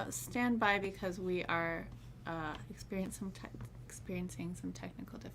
stand by because we are experiencing some technical difficulties.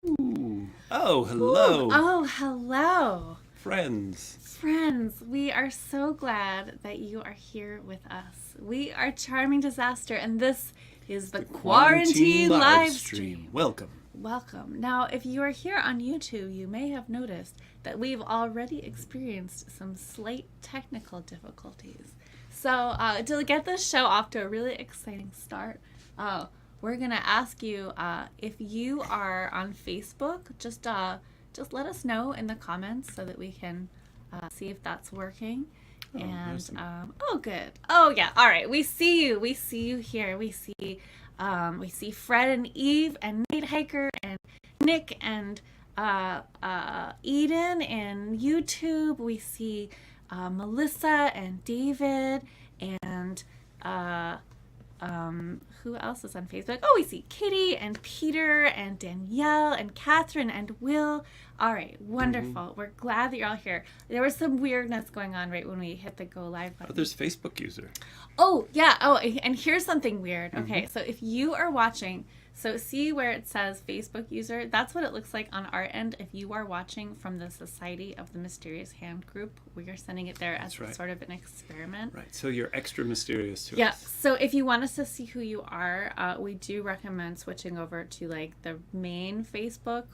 Ooh. Oh, hello. Ooh. Oh, hello. Friends. Friends, we are so glad that you are here with us. We are Charming Disaster, and this is the Quarantine Livestream. Welcome. Welcome. Now, if you are here on YouTube, you may have noticed that we've already experienced some slight technical difficulties. So, to get this show off to a really exciting start, we're going to ask you if you are on Facebook, just let us know in the comments so that we can see if that's working. Oh, and awesome. oh, good. Oh, yeah. All right. We see you. We see you here. We see Fred and Eve and Nate Hiker and Nick and Eden and YouTube. We see Melissa and David and who else is on Facebook? Oh, we see Kitty and Peter and Danielle and Catherine and Will. All right, wonderful. Mm-hmm. We're glad that you're all here. There was some weirdness going on right when we hit the go live button. Oh, there's Facebook user. Oh, yeah. Oh, and here's something weird. Okay, so if you are watching, so see where it says Facebook user? That's what it looks like on our end. If you are watching from the Society of the Mysterious Hand group, we are sending it there as sort of an experiment. Right, so you're extra mysterious to us. Yeah, so if you want us to see who you are, we do recommend switching over to like the main Facebook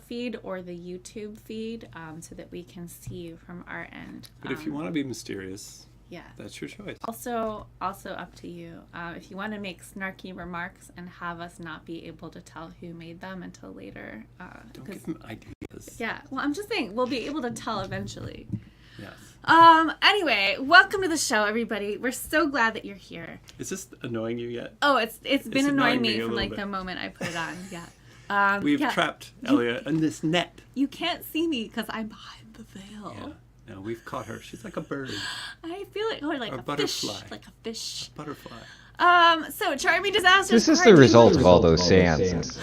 feed or the YouTube feed so that we can see you from our end. But if you want to be mysterious... Yeah. That's your choice. Also up to you. If you want to make snarky remarks and have us not be able to tell who made them until later. Don't give them ideas. Yeah. Well, I'm just saying we'll be able to tell eventually. Yes. Anyway, welcome to the show, everybody. We're so glad that you're here. Is this annoying you yet? Oh, it's been annoying me from like the moment I put it on. Yeah. We've trapped Elliot in this net. You can't see me because I'm behind the veil. Yeah. No, we've caught her. She's like a bird. I feel like a butterfly. Fish, like a fish. A butterfly. So Charming Disasters. This is the result of all those seances.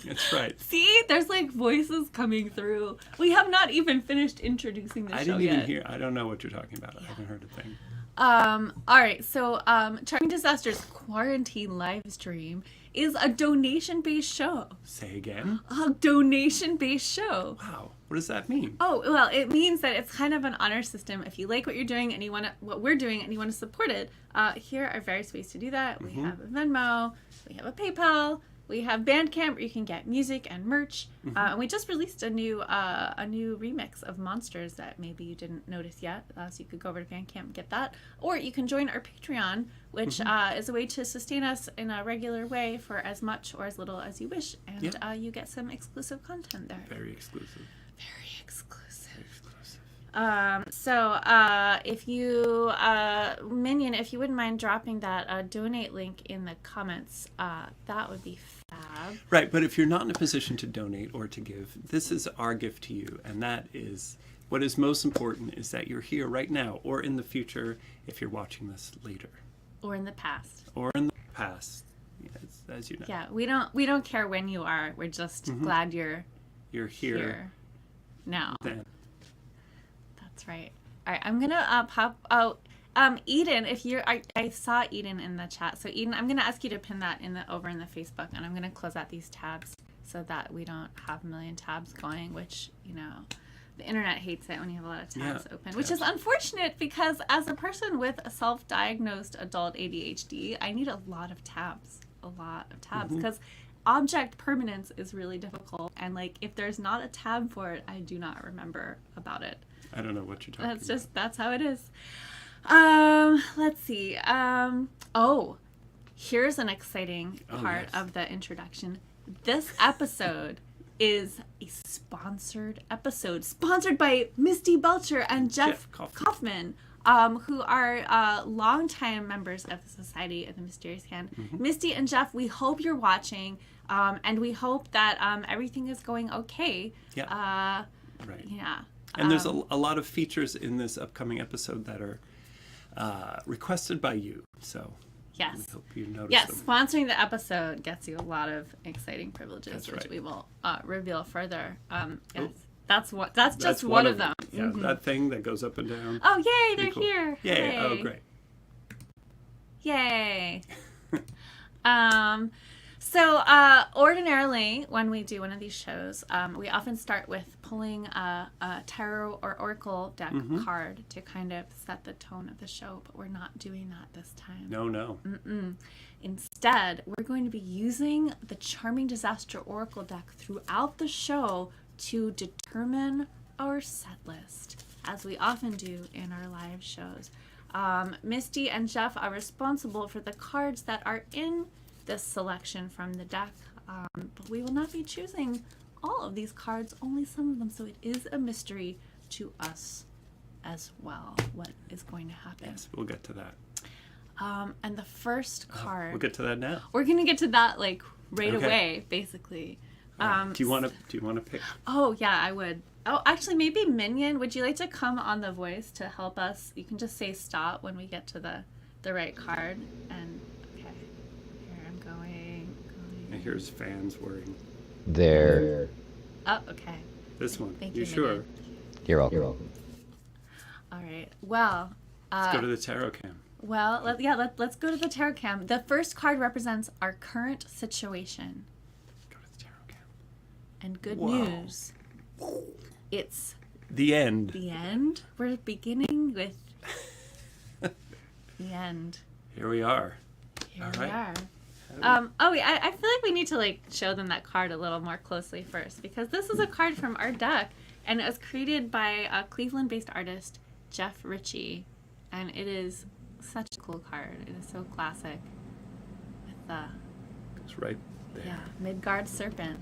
That's right. See, there's like voices coming through. We have not even finished introducing the show yet. I didn't even hear. I don't know what you're talking about. I haven't heard a thing. All right. So, Charming Disasters Quarantine Livestream is a donation-based show. Say again? A donation-based show. Wow. What does that mean? Oh, well, it means that it's kind of an honor system. If you like what you're doing and you want what we're doing and you want to support it, here are various ways to do that. We have a Venmo, we have a PayPal, we have Bandcamp where you can get music and merch. And we just released a new remix of Monsters that maybe you didn't notice yet. So you could go over to Bandcamp and get that. Or you can join our Patreon, which is a way to sustain us in a regular way for as much or as little as you wish. And you get some exclusive content there. Very exclusive. Very exclusive. Very exclusive. So if you, Minion, if you wouldn't mind dropping that donate link in the comments, that would be fab. Right, but if you're not in a position to donate or to give, this is our gift to you, and that is what is most important is that you're here right now or in the future if you're watching this later. Or in the past. Or in the past. Yes, as you know. Yeah, we don't care when you are. We're just glad you're here now. Then. That's right. All right, I'm gonna pop. Oh, Eden, if you're, I saw Eden in the chat. So Eden, I'm gonna ask you to pin that over in the Facebook, and I'm gonna close out these tabs so that we don't have a million tabs going. Which the internet hates it when you have a lot of tabs open, which is unfortunate because as a person with a self-diagnosed adult ADHD, I need a lot of tabs because object permanence is really difficult, and like if there's not a tab for it, I do not remember about it. I don't know what you're talking about. That's how it is. Let's see. Here's an exciting part of the introduction. This episode is a sponsored episode, sponsored by Misty Belcher and Jeff Kaufman, who are longtime members of the Society of the Mysterious Hand. Misty and Jeff, we hope you're watching, and we hope that everything is going okay. Yeah. Right. Yeah. And there's a lot of features in this upcoming episode that are requested by you. So yes, we hope you notice yes, them. Sponsoring the episode gets you a lot of exciting privileges, That's which right. we will reveal further. Yes, Oh. that's just one of them. Yeah, that thing that goes up and down. Oh, yay, they're Pretty cool. here. Yay. Hooray. Oh, great. Yay. So ordinarily, when we do one of these shows, we often start with pulling a tarot or oracle deck card to kind of set the tone of the show, but we're not doing that this time. No. Instead, we're going to be using the Charming Disaster Oracle deck throughout the show to determine our set list, as we often do in our live shows. Misty and Jeff are responsible for the cards that are in this selection from the deck, but we will not be choosing all of these cards, only some of them, so it is a mystery to us as well what is going to happen. Yes, we'll get to that. And the first card, We'll get to that now. we're gonna get to that like right Okay. away, basically. Do you want to pick? Oh yeah, I would. Oh, actually, maybe Minion, would you like to come on the voice to help us? You can just say stop when we get to the right card. And okay, here I'm going. And here's fans whirring. There. Oh, okay. This one. Thank you you, sure? Minion. You're welcome. All right. Well. Let's go to the tarot cam. Well, let's go to the tarot cam. The first card represents our current situation. Go to the tarot cam. And good Whoa. news. It's The end. the end. We're beginning with the end. Here we are. Here All we right. are. I feel like we need to like show them that card a little more closely first, because this is a card from our deck, and it was created by a Cleveland-based artist, Jeff Ritchie, and it is such a cool card. It is so classic with the It's right there. Midgard serpent.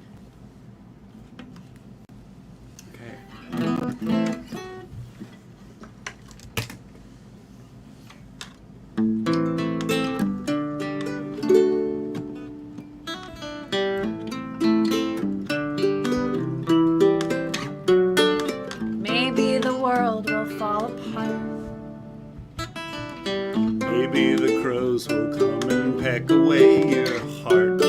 Okay. Maybe the world will fall apart. Maybe the crows will come and peck away your heart.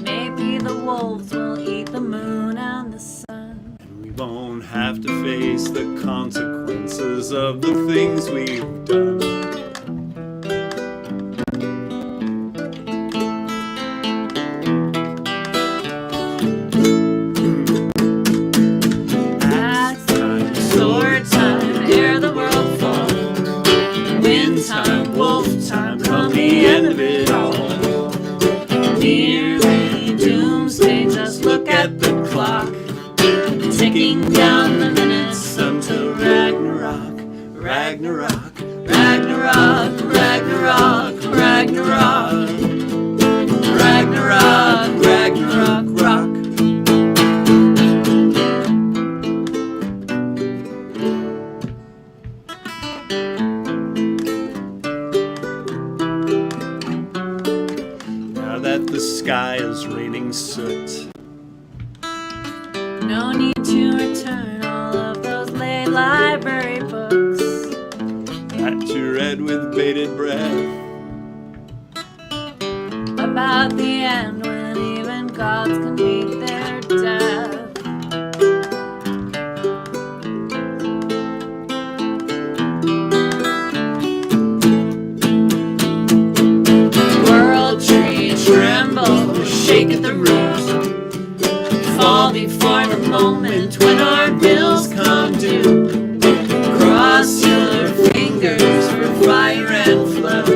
Maybe the wolves will eat the moon and the sun. And we won't have to face the consequences of the things we've done. Axe time, sword time, ere the world falls. Wind time, wolf time, come the end of it all. Nearly doomsday, just look at the clock. Ticking down the minutes until Ragnarok. Ragnarok. Ragnarok, Ragnarok, Ragnarok. Ragnarok, Ragnarok, rock. Now that the sky is raining soot, No need to return all of those late library books. that you read with bated breath. About the gods can meet their death. World tree tremble, shake at the roots, fall before the moment when our bills come due. Cross your fingers for fire and flood.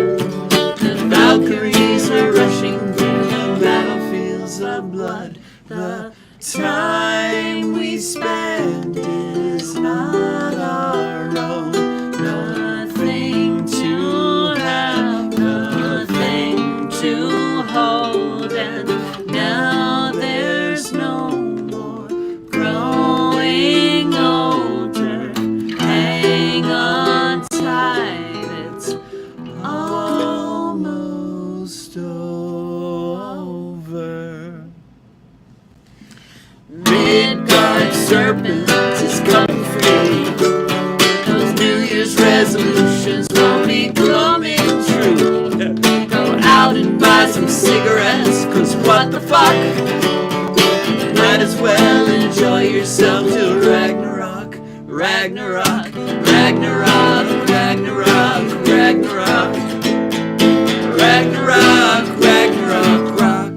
The Valkyries are rushing through the battlefields of blood. The time we spend is not our own. Nothing to have, nothing to hold, and now there's no more growing older. Hang on tight, it's almost over. Midgard serpent is coming free. Those New Year's resolutions won't be coming true. Go out and buy some cigarettes, cause what the fuck? Might as well enjoy yourself till Ragnarok. Ragnarok, Ragnarok, Ragnarok, Ragnarok. Ragnarok, Ragnarok, rock.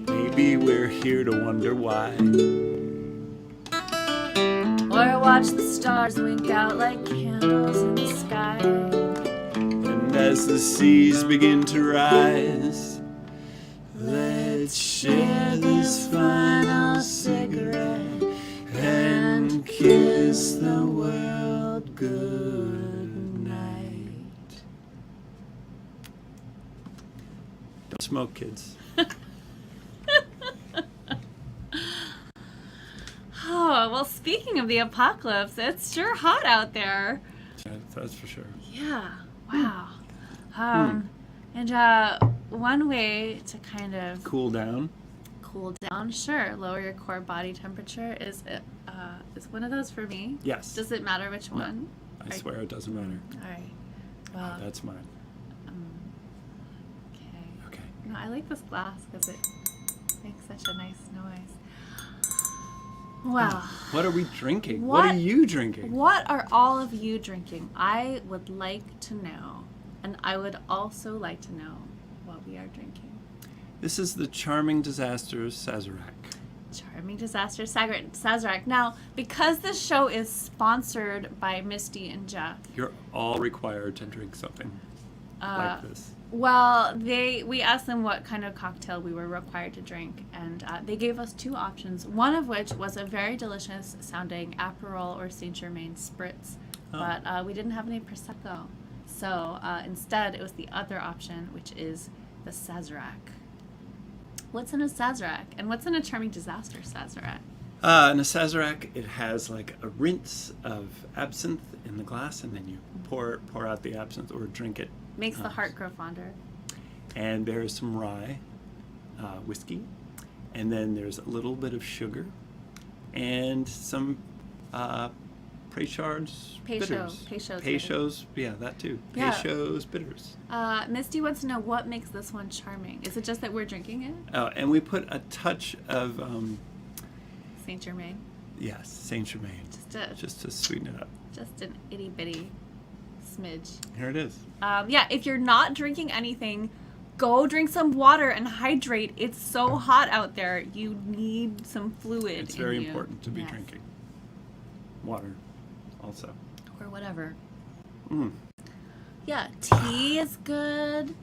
Maybe we're here to wonder why. Or watch the stars wink out like candles in the sky. And as the seas begin to rise, let's share this final cigarette and kiss the world good night. Don't smoke, kids. Oh, well, speaking of the apocalypse, it's sure hot out there. That's for sure. Yeah, wow. And one way to kind of Cool down. cool down, sure, lower your core body temperature is one of those for me. Yes. Does it matter which one? I swear it doesn't matter. All right. Well, That's mine. okay. Okay. No, I like this glass because it makes such a nice noise. Wow. What are we drinking? What- What are you drinking? What are all of you drinking? I would like to know. And I would also like to know what we are drinking. This is the Charming Disaster Sazerac. Charming Disaster Sazerac. Now, because this show is sponsored by Misty and Jeff, You're all required to drink something like this. well, we asked them what kind of cocktail we were required to drink, and they gave us two options, one of which was a very delicious sounding Aperol or Saint Germain spritz, but we didn't have any Prosecco. So instead, it was the other option, which is the Sazerac. What's in a Sazerac? And what's in a Charming Disaster Sazerac? In a Sazerac, it has like a rinse of absinthe in the glass, and then you pour out the absinthe or drink it. Makes the heart grow fonder. And there's some rye whiskey, and then there's a little bit of sugar, and some Peychaud's bitters. Peychaud's Yeah, that too. Yeah. Peychaud's bitters. Misty wants to know what makes this one charming. Is it just that we're drinking it? Oh, and we put a touch of Saint Germain. yes, Saint Germain, just to sweeten it up. Just an itty bitty smidge. Here it is. Yeah, if you're not drinking anything, go drink some water and hydrate. It's so hot out there. You need some fluid. It's very in you. important to be Yes. drinking water, also. Or whatever. Mm. Yeah, tea is good.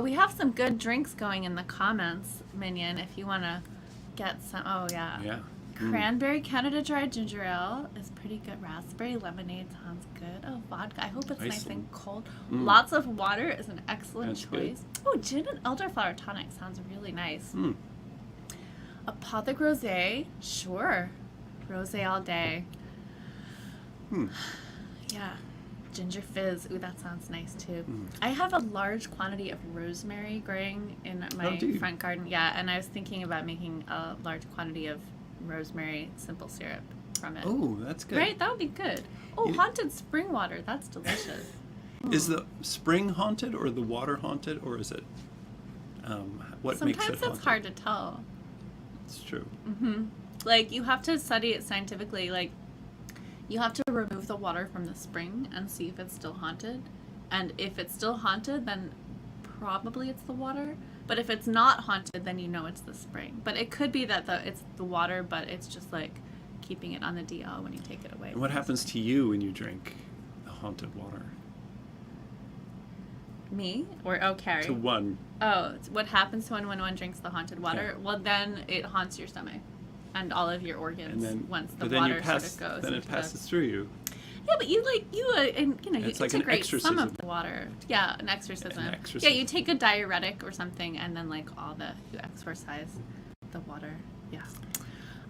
We have some good drinks going in the comments, Minion, if you want to get some. Oh, yeah. Yeah. Cranberry Canada Dry Ginger Ale is pretty good. Raspberry lemonade sounds good. Oh, vodka. I hope it's nice Iceland. and cold. Mm. Lots of water is an excellent That's good. choice. Oh, gin and elderflower tonic sounds really nice. Mm. Apothic Rosé, sure. Rosé all day. Hmm. Yeah. Ginger fizz. Ooh, that sounds nice too. Mm. I have a large quantity of rosemary growing in my do you? front garden. Yeah, and I was thinking about making a large quantity of rosemary simple syrup from it. Oh, that's good. Right? That would be good. Oh, You- haunted spring water. That's delicious. Is the spring haunted or the water haunted, or is it what makes Sometimes it haunted? it's hard to tell. It's true. Like, you have to study it scientifically. Like, you have to remove the water from the spring and see if it's still haunted. And if it's still haunted, then probably it's the water. But if it's not haunted, then you know it's the spring. But it could be that it's the water, but it's just like keeping it on the DL when you take it away. And what happens to you when you drink the haunted water? Me? Or, Carrie? To one. Oh, it's what happens when one drinks the haunted water? Yeah. Well, then it haunts your stomach and all of your organs And then once the but then water you pass, sort of goes. then it into passes the... through you. Yeah, but you It's like an integrate some of exorcism. the water. Yeah, an exorcism. An exorcism. Yeah, you take a diuretic or something, and then you exorcise the water. Yeah.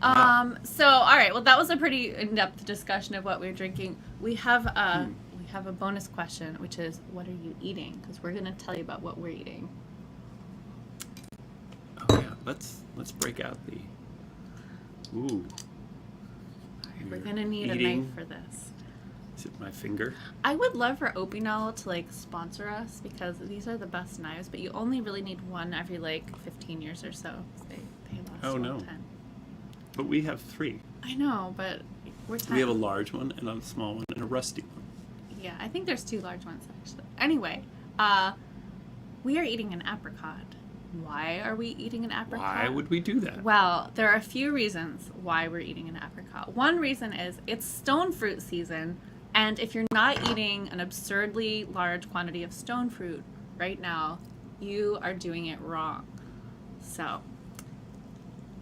Wow. So all right. Well, that was a pretty in-depth discussion of what we're drinking. We have a bonus question, which is, what are you eating? Because we're gonna tell you about what we're eating. Oh yeah, let's break out the. Ooh. All right, we're You're gonna need a eating- knife for this. Is it my finger? I would love for Opinel to like sponsor us because these are the best knives, but you only really need one every like 15 years or so. They last Oh, a no. long time. But we have 3. I know, but we're We have a large one and a small one and a rusty one. Yeah, I think there's 2 large ones actually. Anyway, we are eating an apricot. Why are we eating an apricot? Why would we do that? Well, there are a few reasons why we're eating an apricot. One reason is it's stone fruit season, and if you're not eating an absurdly large quantity of stone fruit right now, you are doing it wrong. So,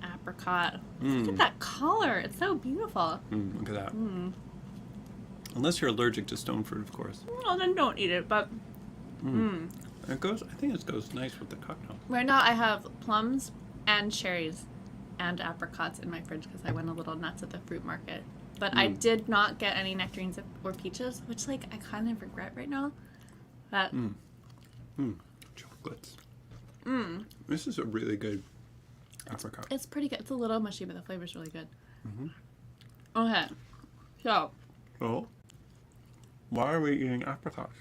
apricot. Look at that color. It's so beautiful. Look at that. Unless you're allergic to stone fruit, of course. Well, then don't eat it, but It goes. I think it goes nice with the cocktail. right now I have plums and cherries and apricots in my fridge because I went a little nuts at the fruit market. But I did not get any nectarines or peaches, which like I kind of regret right now. But Chocolates. This is a really good apricot. it's pretty good. It's a little mushy, but the flavor's really good. Okay, so Oh. Why are we eating apricots?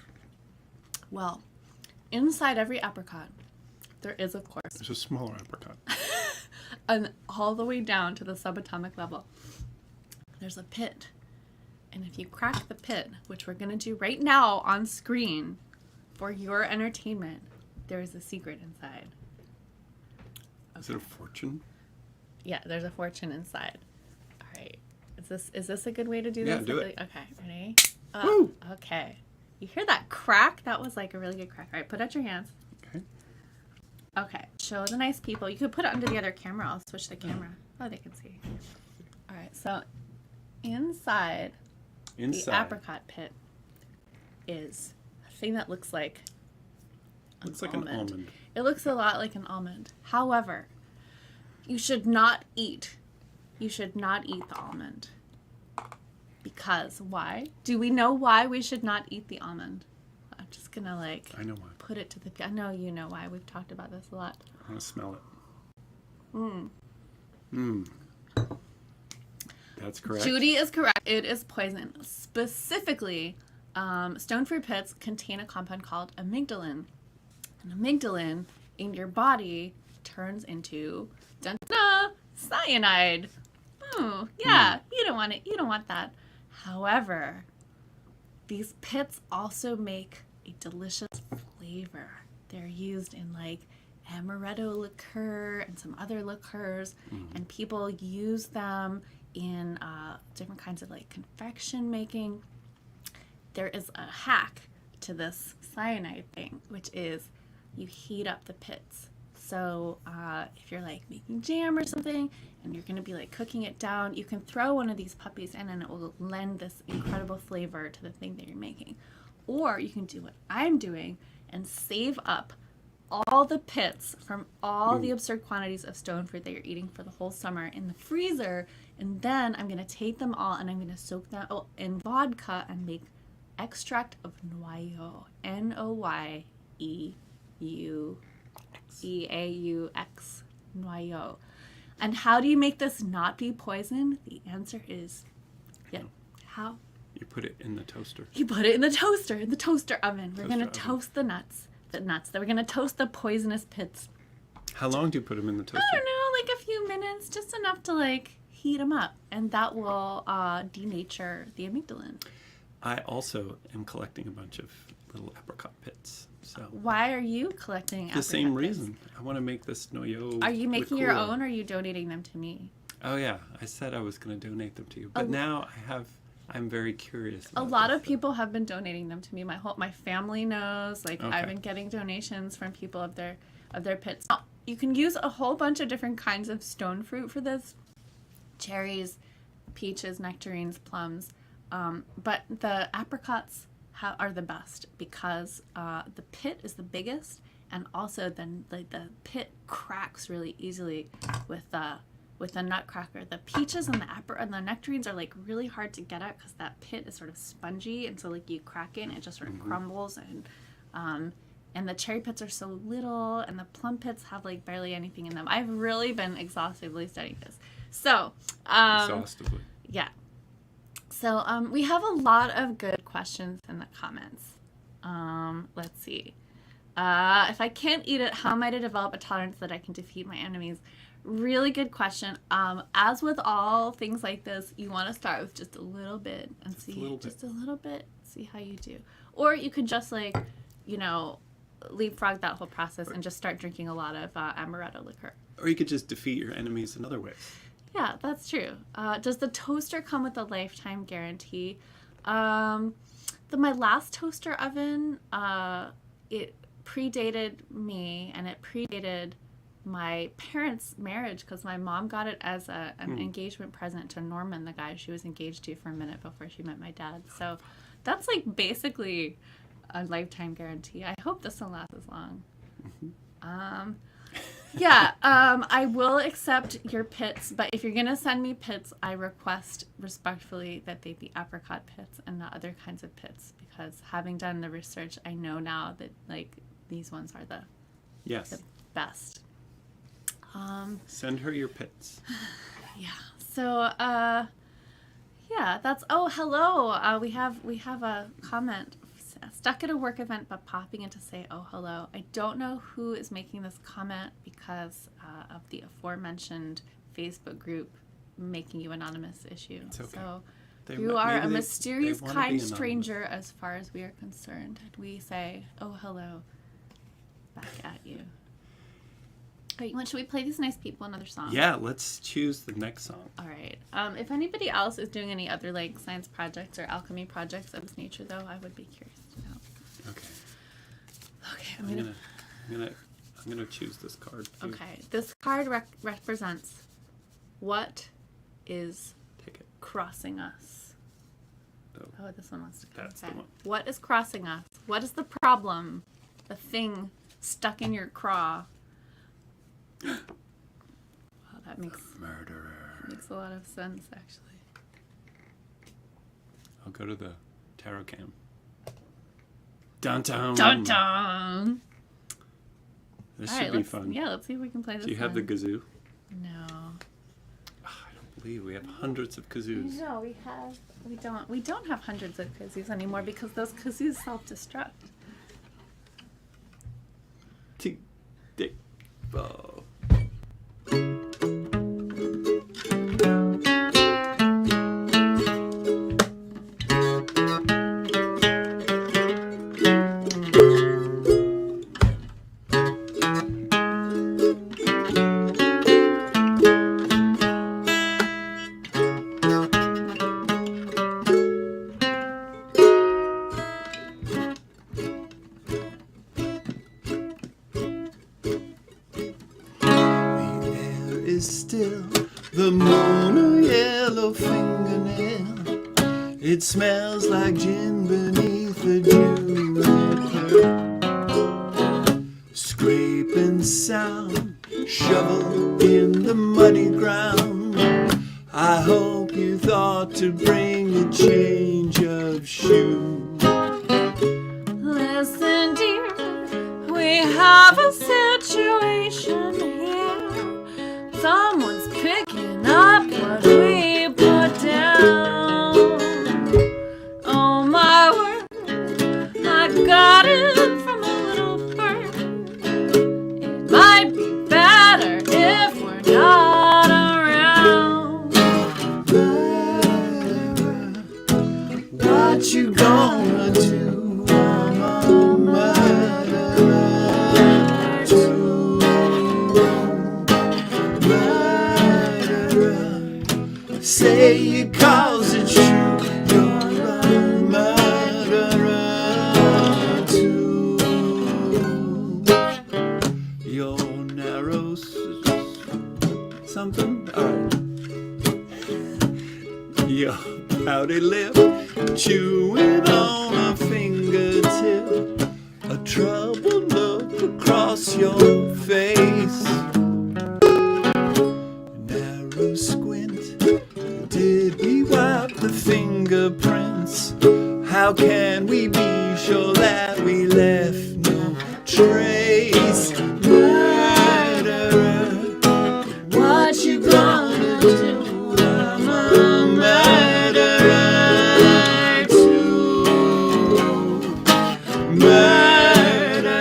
well, inside every apricot, there is of course, It's a smaller apricot. and all the way down to the subatomic level, there's a pit. And if you crack the pit, which we're gonna do right now on screen for your entertainment, there is a secret inside. Is it a fortune? Yeah, there's a fortune inside. All right. Is this a good way to do Yeah, this? do it. Okay, ready? Woo! Okay. You hear that crack? That was like a really good crack. All right, put out your hands. Okay. Okay, show the nice people. You could put it under the other camera. I'll switch the camera. Oh, they can see. All right, so inside the apricot pit is a thing that looks like Looks like an almond. It looks a lot like an almond. However, you should not eat the almond. Because why? Do we know why we should not eat the almond? I'm just gonna I know why. put it to the. I know you know why. We've talked about this a lot. I want to smell it. That's correct. Judy is correct. It is poison. Specifically, stone fruit pits contain a compound called amygdalin. And amygdalin in your body turns into cyanide. Oh, yeah. You don't want it. You don't want that. However, these pits also make a delicious flavor. They're used in like amaretto liqueur and some other liqueurs, and people use them in different kinds of like confection making. There is a hack to this cyanide thing, which is you heat up the pits. So if you're like making jam or something and you're going to be like cooking it down, you can throw one of these puppies in and it will lend this incredible flavor to the thing that you're making. Or you can do what I'm doing and save up all the pits from all the absurd quantities of stone fruit that you're eating for the whole summer in the freezer. And then I'm going to take them all and I'm going to soak them in vodka and make extract of noyaux. Noyaux. And how do you make this not be poison? The answer is Yeah. How? You put it in the toaster. You put it in the toaster oven. We're going to Toaster oven. toast the nuts. Then we're going to toast the poisonous pits. How long do you put them in the toaster? I don't know, like a few minutes, just enough to like heat them up. And that will denature the amygdalin. I also am collecting a bunch of little apricot pits. So Why are you collecting the same apricot pits? reason. I want to make this noyo. Are you making your liqueur. own or are you donating them to me? Oh yeah, I said I was going to donate them to you, but now I'm very curious. A about lot this of people have been donating them to me. My family knows. Like Okay. I've been getting donations from people of their pits. Now, you can use a whole bunch of different kinds of stone fruit for this: cherries, peaches, nectarines, plums. But the apricots are the best because the pit is the biggest, and also then the pit cracks really easily with the nutcracker. The peaches and the nectarines are like really hard to get at because that pit is sort of spongy, and so like you crack it and it just sort of crumbles, and the cherry pits are so little, and the plum pits have like barely anything in them. I've really been exhaustively studying this. So exhaustively. yeah. So we have a lot of good questions in the comments. Let's see. If I can't eat it, how might I develop a tolerance that I can defeat my enemies? Really good question. As with all things like this, you want to start with just a little bit and just a little bit, see how you do. Or you could just like, leapfrog that whole process and just start drinking a lot of amaretto liqueur. Or you could just defeat your enemies in other ways. Yeah, that's true. Does the toaster come with a lifetime guarantee? My last toaster oven, it predated me, and it predated my parents' marriage because my mom got it as an engagement present to Norman, the guy she was engaged to for a minute before she met my dad. So that's like basically a lifetime guarantee. I hope this will last as long. I will accept your pits, but if you're going to send me pits, I request respectfully that they be apricot pits and not other kinds of pits, because having done the research, I know now that like these ones are the best. Send her your pits. Yeah. So, that's. Oh, hello. We have a comment. Stuck at a work event, but popping in to say, oh, hello. I don't know who is making this comment because of the aforementioned Facebook group making you anonymous issue. It's okay. So They you are a maybe mysterious, they wanna kind be stranger as far as we are concerned. And we say, oh, hello, back at you. Should we play these nice people another song? Yeah, let's choose the next song. All right. If anybody else is doing any other like science projects or alchemy projects of this nature, though, I would be curious to know. Okay. I'm gonna choose this card. Okay. This card represents what is crossing us. Oh, this one wants to come. That's the one. What is crossing us? What is the problem? The thing stuck in your craw. Wow, that makes a lot of sense, actually. I'll go to the tarot cam. Dun dun. Dun dun. This should be fun. Yeah, let's see if we can play this. Do you have the kazoo? No. Oh, I don't believe we have hundreds of kazoos. No, we don't have hundreds of kazoos anymore because those kazoos self-destruct. Tick, tick, bow. It smells like gin beneath a juniper. Scraping sound, shovel in the muddy ground. I hope you thought to bring a change of shoe. Listen, dear, we have a situation here. Someone's picking up what we put down. pouty lip, chewing on a fingertip, a troubled look across your face. Narrow squint, did we wipe the fingerprints? How can we be sure that we left no trace? Murderer, what you gonna do? I'm a murderer too. Murderer,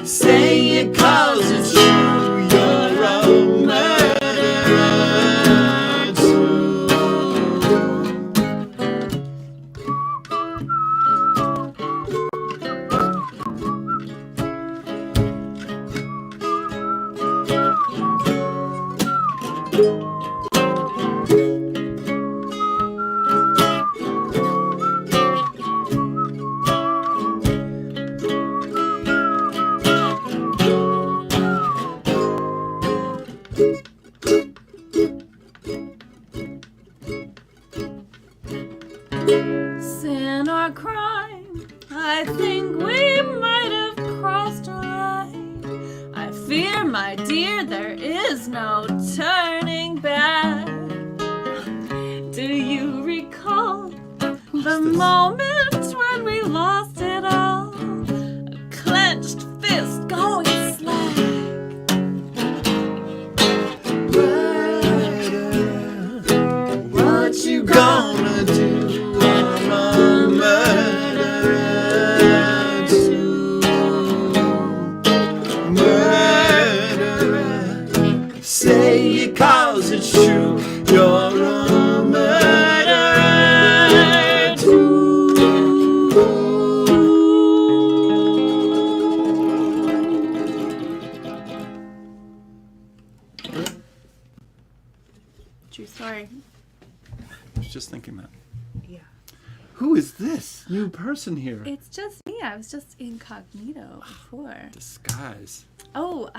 say it 'cause it's true. You're a murderer too. Sin or crime, I think we might have crossed a line. I fear, my dear, there is no turning back. Do you recall the moment when we lost it all? A clenched fist going slack. What you gonna do? I'm a murderer too. Murderer, say it 'cause it's true. You're a murderer too. True story. I was just thinking that. Yeah. Who is this new person here? It's just me. I was just incognito before. Disguise. Oh,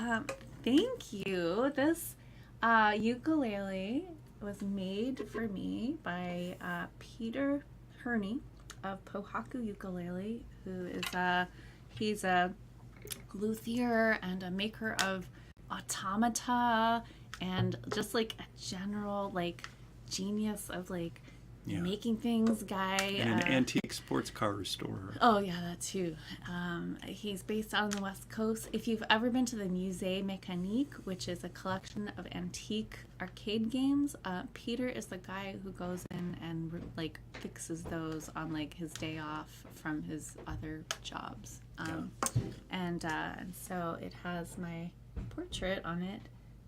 thank you. This ukulele was made for me by Peter Herney of Pohaku Ukulele, who is he's a luthier and a maker of automata and just like a general like genius of like Yeah. making things guy. And an antique sports car restorer. Oh yeah, that too. He's based out on the West Coast. If you've ever been to the Musée Mécanique, which is a collection of antique arcade games, Peter is the guy who goes in and like fixes those on like his day off from his other jobs. And so it has my portrait on it.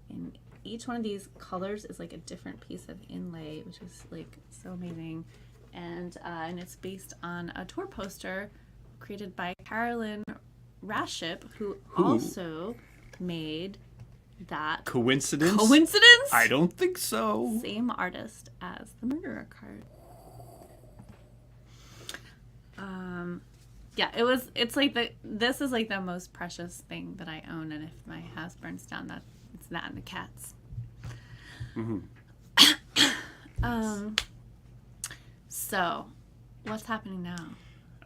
And each one of these colors is like a different piece of inlay, which is like so amazing. And it's based on a tour poster created by Carolyn Raship, who also made that. Coincidence? Coincidence? I don't think so. Same artist as the murderer card. Yeah, it's like this is like the most precious thing that I own, and if my house burns down, it's that and the cats. Mm-hmm. So, what's happening now?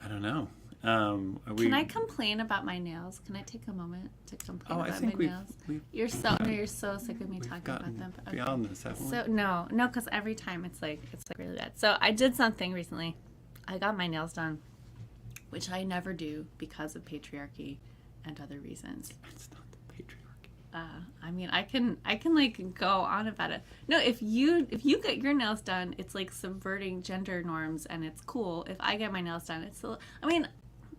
I don't know. Can I complain about my nails? Can I take a moment to complain I about think my nails? You're so sick of me talking about them. But okay. Beyond this, haven't we? So no, because every time it's like really bad. So I did something recently. I got my nails done, which I never do because of patriarchy and other reasons. It's not the patriarchy. I mean, I can like go on about it. No, if you get your nails done, it's like subverting gender norms, and it's cool. If I get my nails done, it's still. I mean,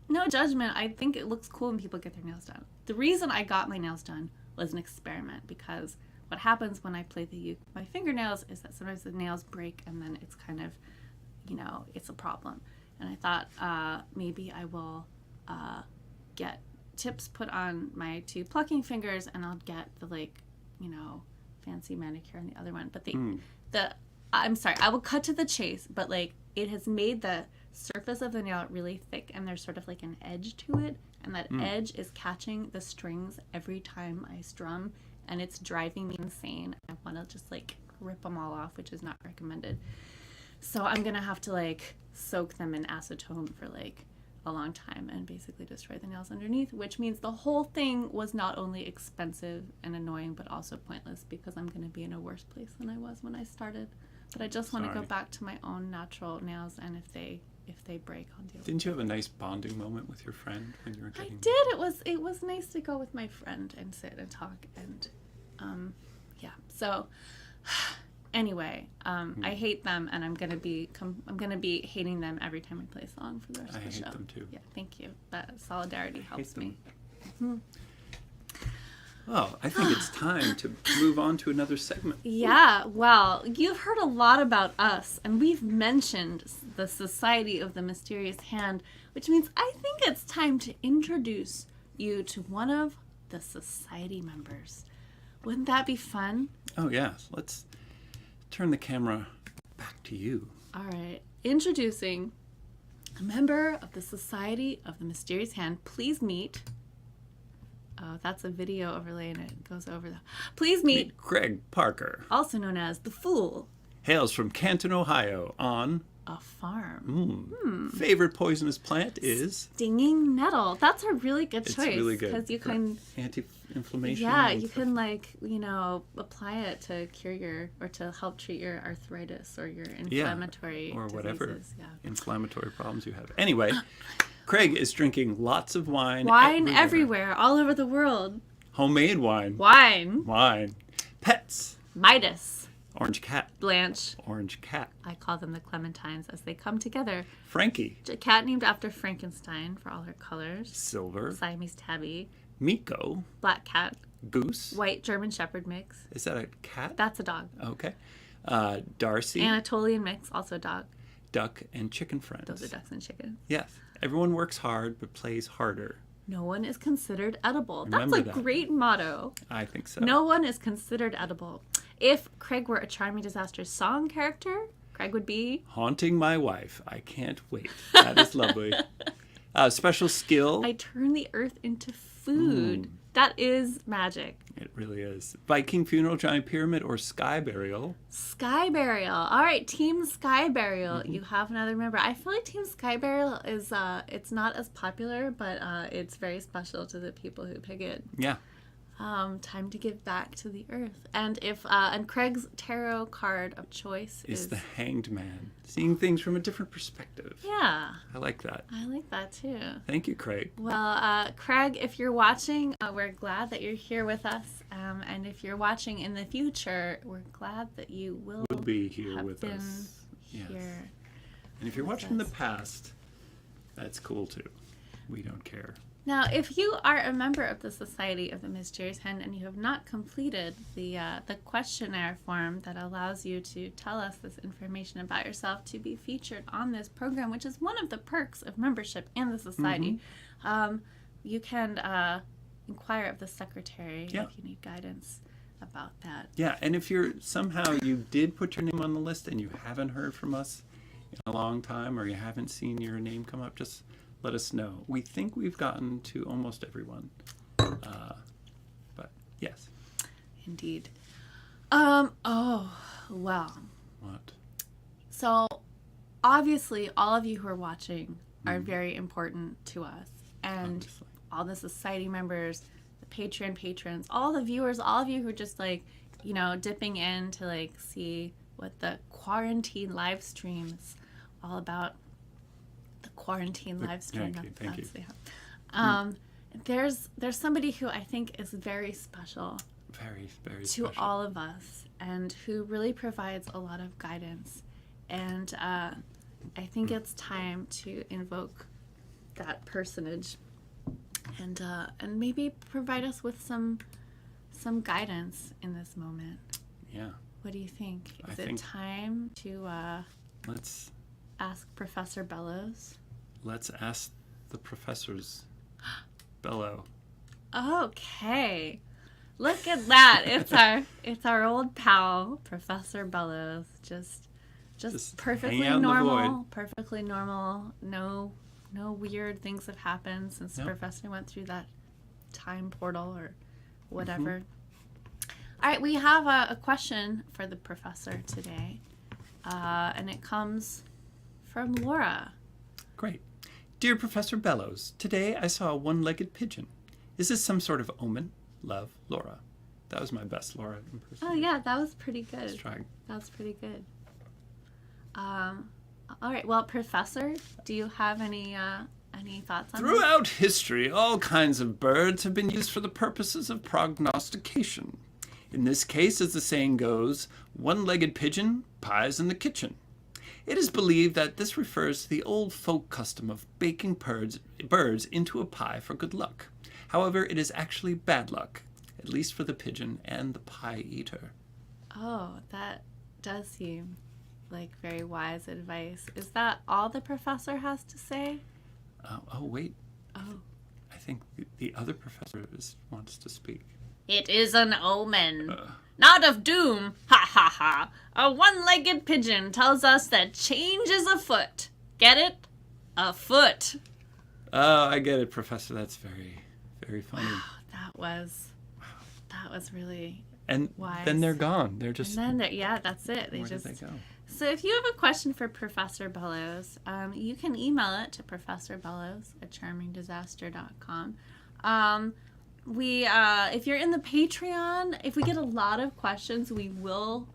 no judgment. I think it looks cool when people get their nails done. The reason I got my nails done was an experiment, because what happens when I play the uke with my fingernails is that sometimes the nails break, and then it's kind of, it's a problem. And I thought maybe I will get tips put on my two plucking fingers, and I'll get the fancy manicure on the other one. But I'm sorry, I will cut to the chase, but it has made the surface of the nail really thick, and there's sort of like an edge to it, and that edge is catching the strings every time I strum, and it's driving me insane. I want to just rip them all off, which is not recommended. So I'm going to have to like soak them in acetone for like a long time and basically destroy the nails underneath, which means the whole thing was not only expensive and annoying, but also pointless because I'm going to be in a worse place than I was when I started. But I just want to go back to my own natural nails, and if they break, I'll deal with it. Didn't you have a nice bonding moment with your friend when you were getting... I did. It was nice to go with my friend and sit and talk and yeah. So anyway, I hate them, and I'm gonna be hating them every time I play a song for the rest of the show. I hate them too. Yeah, thank you. That solidarity helps me. Well, I think it's time to move on to another segment. Yeah, well, you've heard a lot about us, and we've mentioned the Society of the Mysterious Hand, which means I think it's time to introduce you to one of the society members. Wouldn't that be fun? Oh, yes. Let's turn the camera back to you. All right. Introducing a member of the Society of the Mysterious Hand. Please meet... Oh, that's a video overlay and it goes over the... Please meet Craig Parker. Also known as the Fool. Hails from Canton, Ohio on... A farm. Favorite poisonous plant is... Stinging nettle. That's a really good choice. It's really good. Because you can... Anti-inflammation. Yeah, you can apply it to cure your... Or to help treat your arthritis or your inflammatory or diseases. Whatever Yeah. inflammatory problems you have. Anyway... Craig is drinking lots of wine. Wine everywhere, all over the world. Homemade wine. Wine. Pets. Midas. Orange cat. Blanche. Orange cat. I call them the Clementines as they come together. Frankie. A cat named after Frankenstein for all her colors. Silver. Siamese tabby. Miko. Black cat. Goose. White German Shepherd mix. Is that a cat? That's a dog. Okay. Darcy. Anatolian mix, also a dog. Duck and chicken friends. Those are ducks and chickens. Yes. Everyone works hard but plays harder. No one is considered edible. Remember That's a great motto. I think so. No one is considered edible. If Craig were a Charming Disaster song character, Craig would be... Haunting my wife. I can't wait. That is lovely. Special skill. I turn the earth into food. That is magic. It really is. Viking funeral, giant pyramid, or sky burial? Sky burial. All right, Team Sky Burial. You have another member. I feel like Team Sky Burial is, it's not as popular, but it's very special to the people who pick it. Yeah. Time to give back to the earth. And and Craig's tarot card of choice is the Hanged Man. Seeing things from a different perspective. Yeah. I like that. I like that too. Thank you, Craig. Well, Craig, if you're watching, we're glad that you're here with us. And if you're watching in the future, we're glad that you will be here have with been us. Here. Yes. And if you're watching in the past, that's cool too. We don't care. Now, if you are a member of the Society of the Mysterious Hand and you have not completed the questionnaire form that allows you to tell us this information about yourself to be featured on this program, which is one of the perks of membership in the Society, you can inquire of the secretary if you need guidance about that. Yeah, and if you're somehow you did put your name on the list and you haven't heard from us in a long time or you haven't seen your name come up, just let us know. We think we've gotten to almost everyone. But yes. Indeed. Oh, well. What? So, obviously, all of you who are watching are very important to us. And Obviously. All the society members, the Patreon patrons, all the viewers, all of you who are just dipping in to see what the Quarantine Livestream is all about. The Quarantine Livestream. Thank you. Yeah. There's somebody who I think is very special. Very, very to special. all of us, and who really provides a lot of guidance. And I think it's time to invoke that personage and maybe provide us with some guidance in this moment. Yeah. What do you think? Is it think time to let's ask Professor Bellows? Let's ask the professors. Bellow. Okay. Look at that. It's our old pal, Professor Bellows. Just perfectly hanging out in the normal. void. Perfectly normal. No weird things have happened since the professor went through that time portal or whatever. All right, we have a question for the professor today. And it comes from Laura. Great. Dear Professor Bellows, today I saw a one-legged pigeon. Is this some sort of omen? Love, Laura. That was my best Laura impersonation. Oh, yeah, that was pretty good. Let's try. That was pretty good. All right. Well, Professor, do you have any thoughts on Throughout history, all kinds of birds have been used for the purposes of prognostication. In this case, as the saying goes, one-legged pigeon, pies in the kitchen. It is believed that this refers to the old folk custom of baking birds into a pie for good luck. However, it is actually bad luck, at least for the pigeon and the pie eater. Oh, that does seem like very wise advice. Is that all the professor has to say? Wait. Oh. I think the other professor wants to speak. It is an omen. Not of doom. Ha ha ha. A one-legged pigeon tells us that change is afoot. Get it? Afoot. Oh, I get it, Professor. That's very, very funny. Wow, that was really And wise. then they're gone. They're just... And then yeah, that's it. Where did they go? So if you have a question for Professor Bellows, you can email it to professorbellows@charmingdisaster.com. If you're in the Patreon, if we get a lot of questions, we will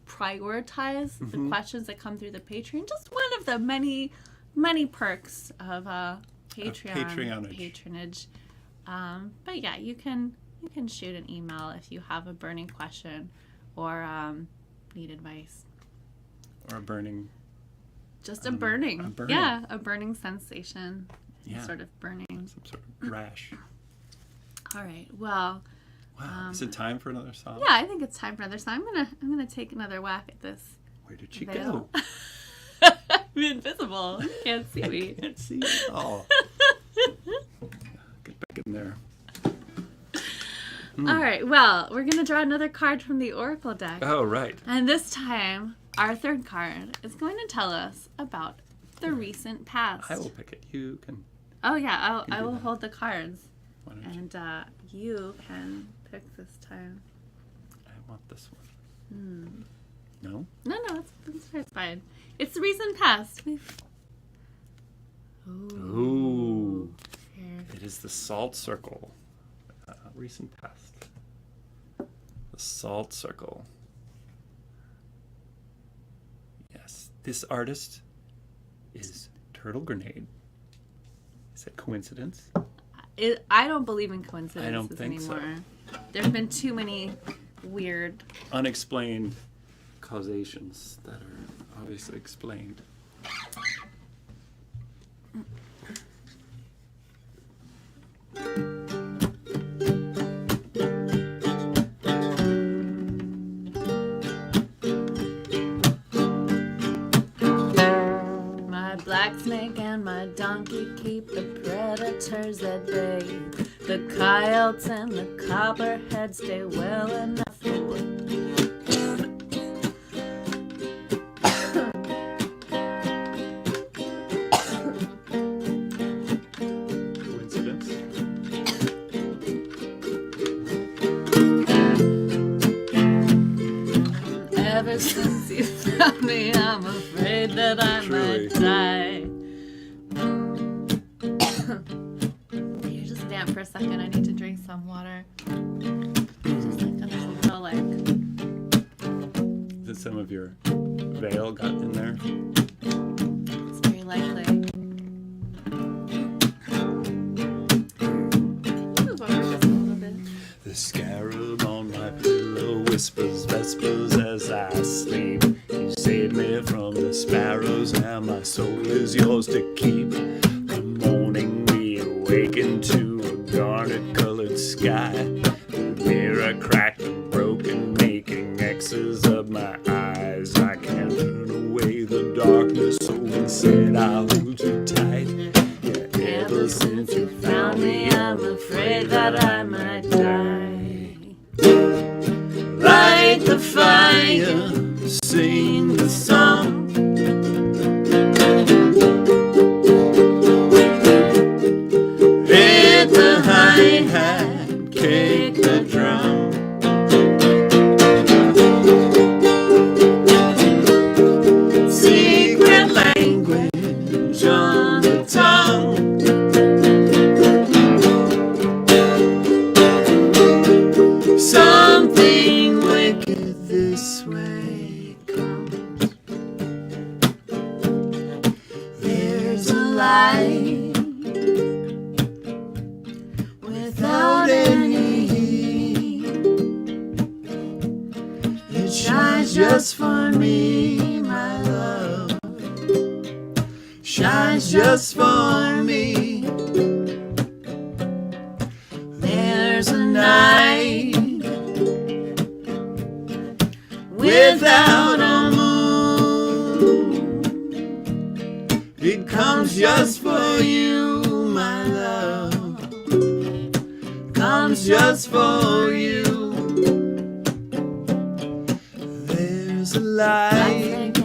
prioritize the questions that come through the Patreon. Just one of the many perks of Patreon patronage. But yeah, you can shoot an email if you have a burning question or need advice. Or a burning... Just a burning. Yeah, a burning sensation. Yeah. Sort of burning. Some sort of rash. All right. Well. Wow. Is it time for another song? Yeah, I think it's time for another song. I'm gonna take another whack at this. Where did she veil. go? I'm invisible. You can't see me. I can't see you at all. Get back in there. All right. Well, we're gonna draw another card from the Oracle deck. Oh, right. And this time, our third card is going to tell us about the recent past. I will pick it. You can... Oh yeah, I do will that. hold the cards. Why don't you? And you can pick this time. I want this one. No? No, it's fine. It's the recent past. Ooh. Here. It is the Salt Circle. Recent past. The Salt Circle. Yes. This artist is Turtle Grenade. Is that coincidence? I don't believe in coincidences I don't think so. anymore. There's been too many weird... Unexplained causations that are obviously explained. My black snake and my donkey keep the predators at bay. The coyotes and the copperheads stay well enough away. Coincidence? Ever since you found me, I'm afraid that I Truly. might die. You just damp for a second. I need to drink some water. Just like a little Did some of your veil got in there? It's very likely. Move over just a little bit. The scarab on my pillow whispers vespers as I sleep. You saved me from the sparrows, now my soul is yours to keep. The morning we awaken to a garnet-colored sky. The mirror cracked and broken, making X's of my eyes. I can't turn away the darkness, so instead I hold you tight. Yeah, ever since you found me, I'm afraid that I might die. Light the fire, sing the song. Hit the hi-hat, kick the drum. just for me, my love. Shines just for me. There's a night without a moon. It comes just for you, my love. Comes just for you. There's a light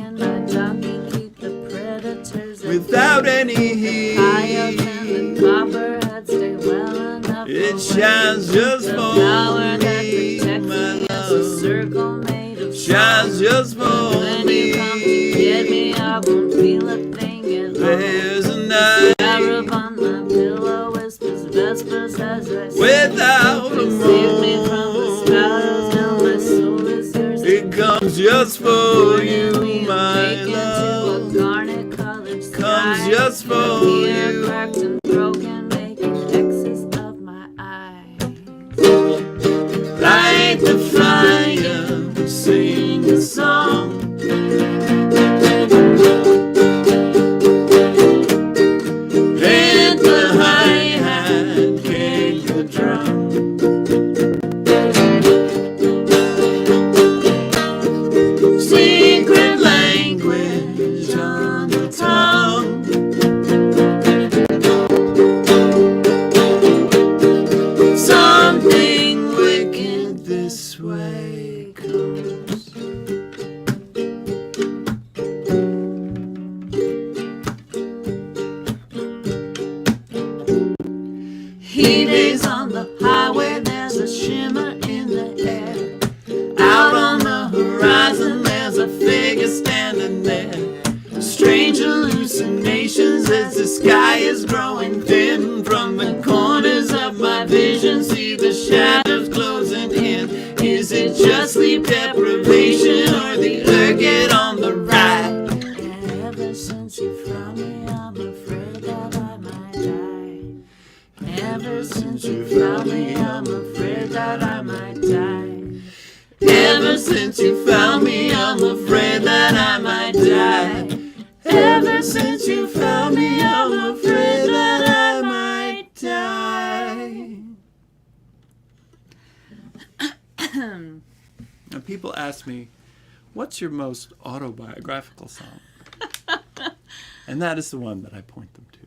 without any heat. It shines just for me, my love. Shines just for me. There's a night without a moon. It comes just for you, my love. Comes just for you. Light the fire, sing a song. Hit the hi-hat, kick the drum. Secret language on the tongue. Something wicked this way comes. Heat is on the highway, there's a shimmer in the air. Out on the horizon, there's a figure standing there. Strange hallucinations as the sky is growing thin. From the corners of my vision, see the shadows closing in. Is it just sleep deprivation or the ergot on the right? Ever since you found me, I'm afraid that I might die. Ever since you found me, I'm afraid that I might die. Ever since you found me, I'm afraid that I might die. Ever since you found me, I'm afraid that I might die. Now people ask me, what's your most autobiographical song? And that is the one that I point them to.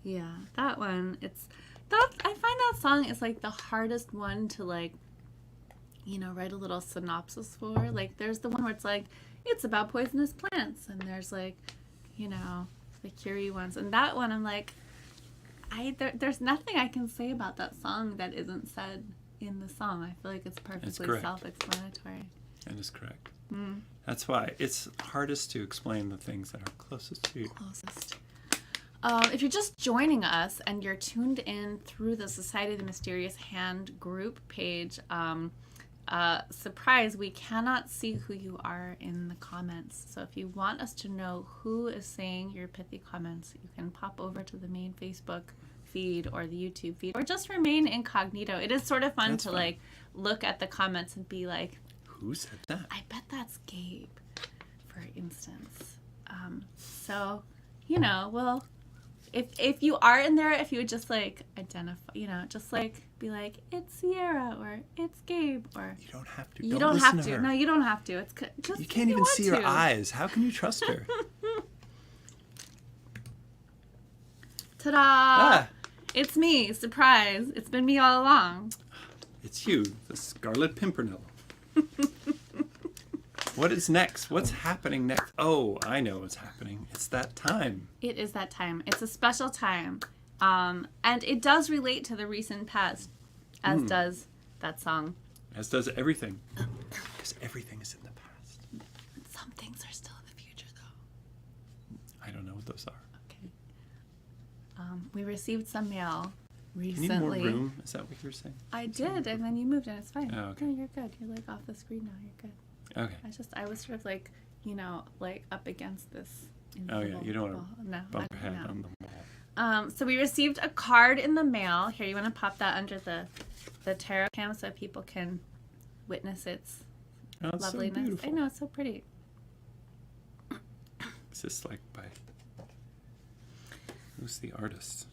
Yeah, that one. I find that song is like the hardest one to like, write a little synopsis for. Like there's the one where it's like, it's about poisonous plants, and there's like, the curie ones. And that one I'm like, there's nothing I can say about that song that isn't said in the song. I feel like it's perfectly self-explanatory. That is correct. That's why it's hardest to explain the things that are closest to you. If you're just joining us and you're tuned in through the Society of the Mysterious Hand group page, surprise, we cannot see who you are in the comments. So if you want us to know who is saying your pithy comments, you can pop over to the main Facebook feed or the YouTube feed, or just remain incognito. It is sort of fun like look at the comments and be like, who said that? I bet that's Gabe, for instance. So, well, if you are in there, if you would just like identify, just like be like, it's Sierra or it's Gabe, or you don't have to. You don't have to. No, you don't have to. It's just you can't even see her eyes. How can you trust her? Ta-da! Ah. It's me. Surprise! It's been me all along. It's you, the Scarlet Pimpernel. What is next? What's happening next? Oh, I know what's happening. It's that time. It is that time. It's a special time. And it does relate to the recent past, as does that song. As does everything. Because everything is in the past. Some things are still in the future, though. I don't know what those are. Okay. We received some mail recently. You need more room? Is that what you were saying? I did, and then you moved, and it's fine. Oh, okay. No, you're good. You're like off the screen now. You're good. Okay. I was sort of like, like up against this. Oh, yeah. You don't want to bump your head on the wall. So we received a card in the mail. Here, you want to pop that under the tarot cam so people can witness its Oh, it's so loveliness. beautiful. I know, it's so pretty. Is this like by... Who's the artist?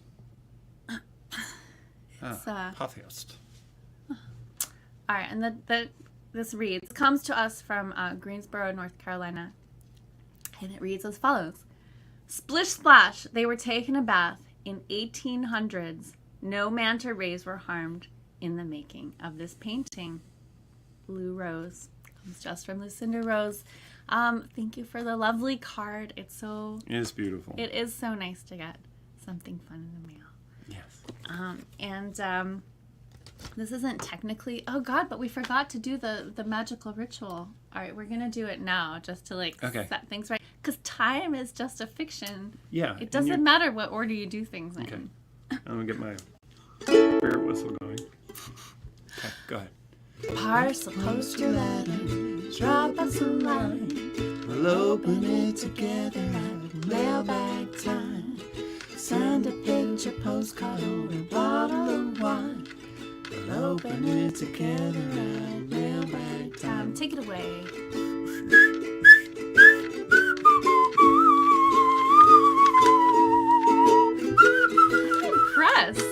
Playhouse. All right, and this reads, comes to us from Greensboro, North Carolina, and it reads as follows. Splish splash, they were taking a bath in 1800s. No manta rays were harmed in the making of this painting. Lou Rose. Comes just from Lucinda Rose. Thank you for the lovely card. It is beautiful. It is so nice to get something fun in the mail. Yes. This isn't technically... Oh, God, but we forgot to do the magical ritual. All right, we're going to do it now just to, set things right. Because time is just a fiction. Yeah. It doesn't matter what order you do things in. Okay. I'm going to get my spirit whistle going. Okay, go ahead. Parcel, post your letter, drop us a line. We'll open it together at mailbag time. Send a picture, postcard, or a bottle of wine. We'll open it together at mailbag time. Take it away. I'm impressed.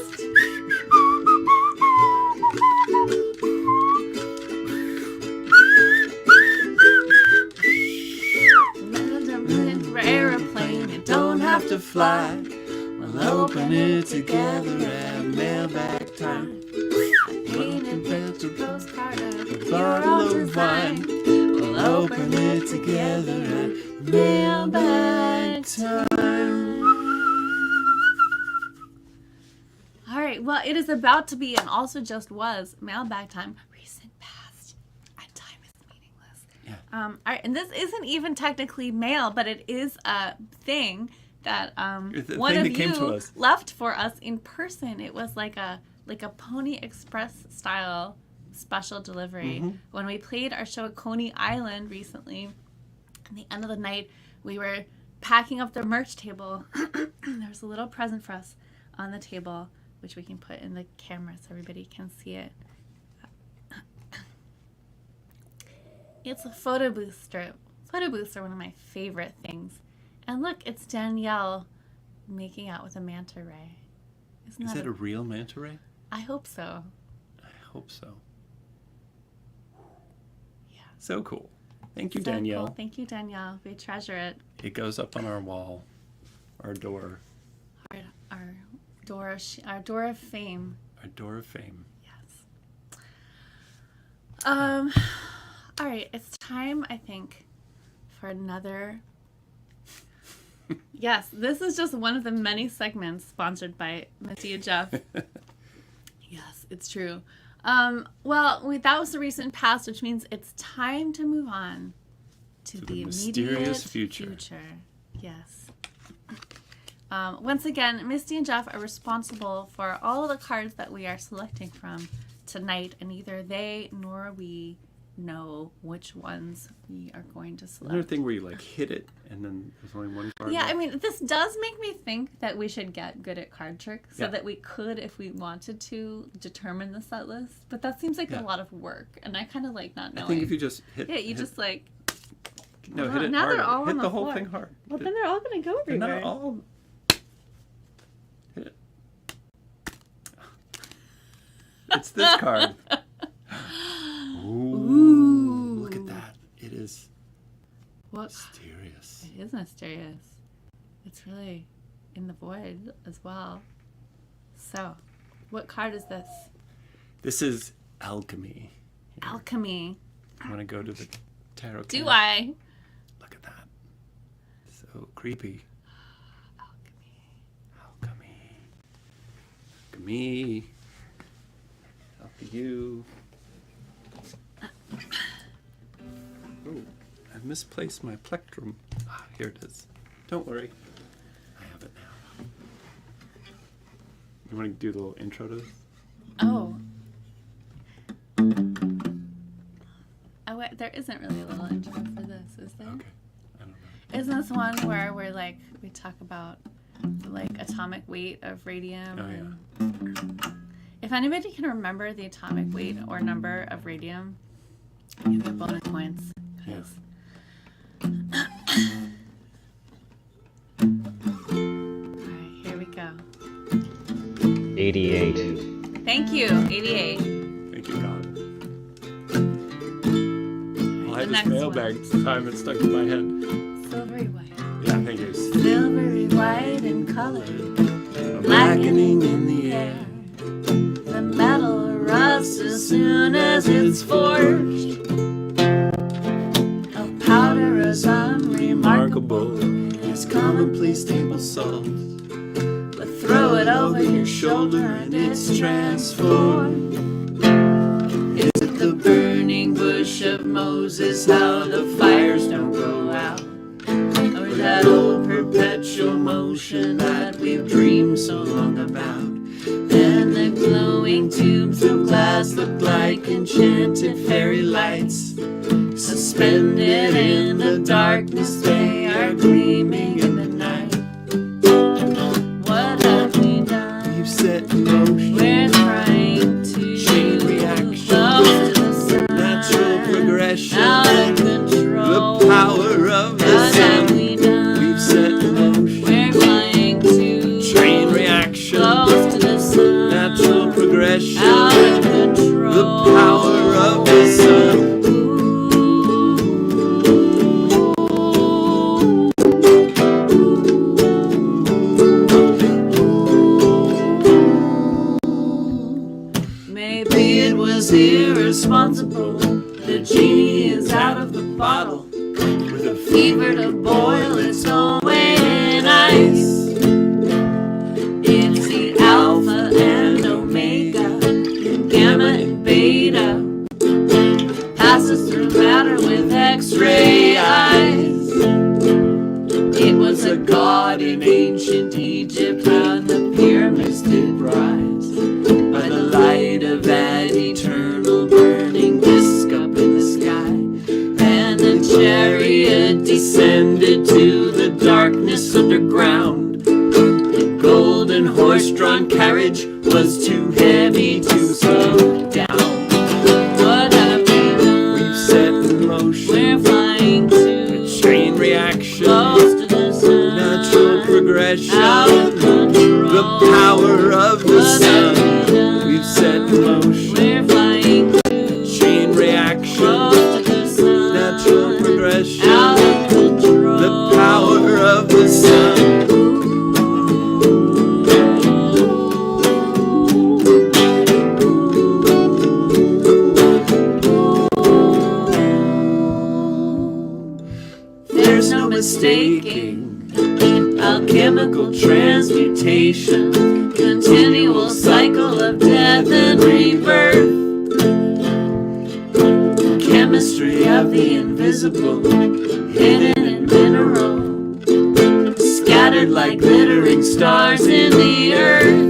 Airplane, you don't have to fly. We'll open it together at mailbag time. painted picture postcard of A bottle of wine. We'll open it together at mailbag time. All right, well, it is about to be, and also just was, mailbag time. Recent past, and time is meaningless. Yeah. All right, and this isn't even technically mail, but it is a thing that one of you left for us in person. It was like a Pony Express style special delivery. Mm-hmm. When we played our show at Coney Island recently, at the end of the night, we were packing up the merch table. There was a little present for us on the table, which we can put in the camera so everybody can see it. It's a photo booth strip. Photo booths are one of my favorite things. And look, it's Danielle making out with a manta ray. Is that a real manta ray? I hope so. I hope so. Yeah. So cool. Thank you, So Danielle. cool. Thank you, Danielle. We treasure it. It goes up on our wall, our door. Our door of fame. Our door of fame. Yes. All right, it's time, I think, for another. Yes, this is just one of the many segments sponsored by Misty and Jeff. Yes, it's true. Well, that was the recent past, which means it's time to move on to the mysterious immediate future. Yes. Once again, Misty and Jeff are responsible for all of the cards that we are selecting from tonight, and neither they nor we know which ones we are going to select. Another thing where you hit it and then there's only one card Yeah, left. I mean, this does make me think that we should get good at card tricks so Yeah. that we could, if we wanted to, determine the set list. But that seems like a lot of work, and I kind of like not knowing. I think if you just hit... Yeah, you just like... No, Well, hit it now harder. they're all hit on the the whole floor. thing hard. Well, then they're all going to go They're everywhere. not all... Hit it. It's this card. Ooh, look at that. It is What? mysterious. It is mysterious. It's really in the void as well. So, what card is this? This is alchemy. Alchemy. I want to go to the tarot card. Do I? Look at that. So creepy. Alchemy. Alchemy. Help you. Oh, I've misplaced my plectrum. Ah, here it is. Don't worry. I have it now. You want to do the little intro to this? Oh. There isn't really a little intro for this, is there? Okay. I don't know. Isn't this one where we talk about atomic weight of radium? Oh, yeah. If anybody can remember the atomic weight or number of radium, Give me a bonus coins. Yeah. Alright, here we go. 88. Thank you. 88. Thank you, God. Well, I The had next this mailbag time. It's stuck in my head. Silvery white. Yeah, thank you. Silvery white in color. A Blackening in the air. The metal rusts as soon as it's forged. A powder as unremarkable as commonplace table salt. But throw it over your shoulder and it's transformed. Is it the burning bush of Moses, how the fires don't go out? Or that old perpetual motion that we've dreamed so long about? And the glowing tubes of glass look like enchanted fairy lights. Suspended in the darkness, they are gleaming in the night. What have we done? We've set in motion. We're trying to Chain reaction. close to the sun. Natural progression. Out of control. The power of the What have sun. we done? We've set in motion. We're flying to Chain reaction. close to the sun. Natural progression. Out of control. The power of the sun. Maybe it was irresponsible. The genie is out of the bottle. With a Fever to boil its own way in ice. It's the alpha and omega, gamma and beta. Passes through matter with X-ray eyes. It was a god in ancient Egypt, how the pyramids did rise. By the light of that eternal burning disk up in the sky. And the chariot descended to the darkness underground. The golden horse-drawn carriage was too heavy to slow down. What have we done? We've set in motion. We're flying to Chain reaction. close to the sun. Natural progression. Out of control. The power of the What have sun. we done? We've set in motion. We're flying to Chain reaction. close to the sun. Natural progression. Out of control. The power of the sun. There's no mistaking alchemical transmutation, continual cycle of death and rebirth. Chemistry of the invisible, hidden in mineral, scattered like glittering stars in the earth.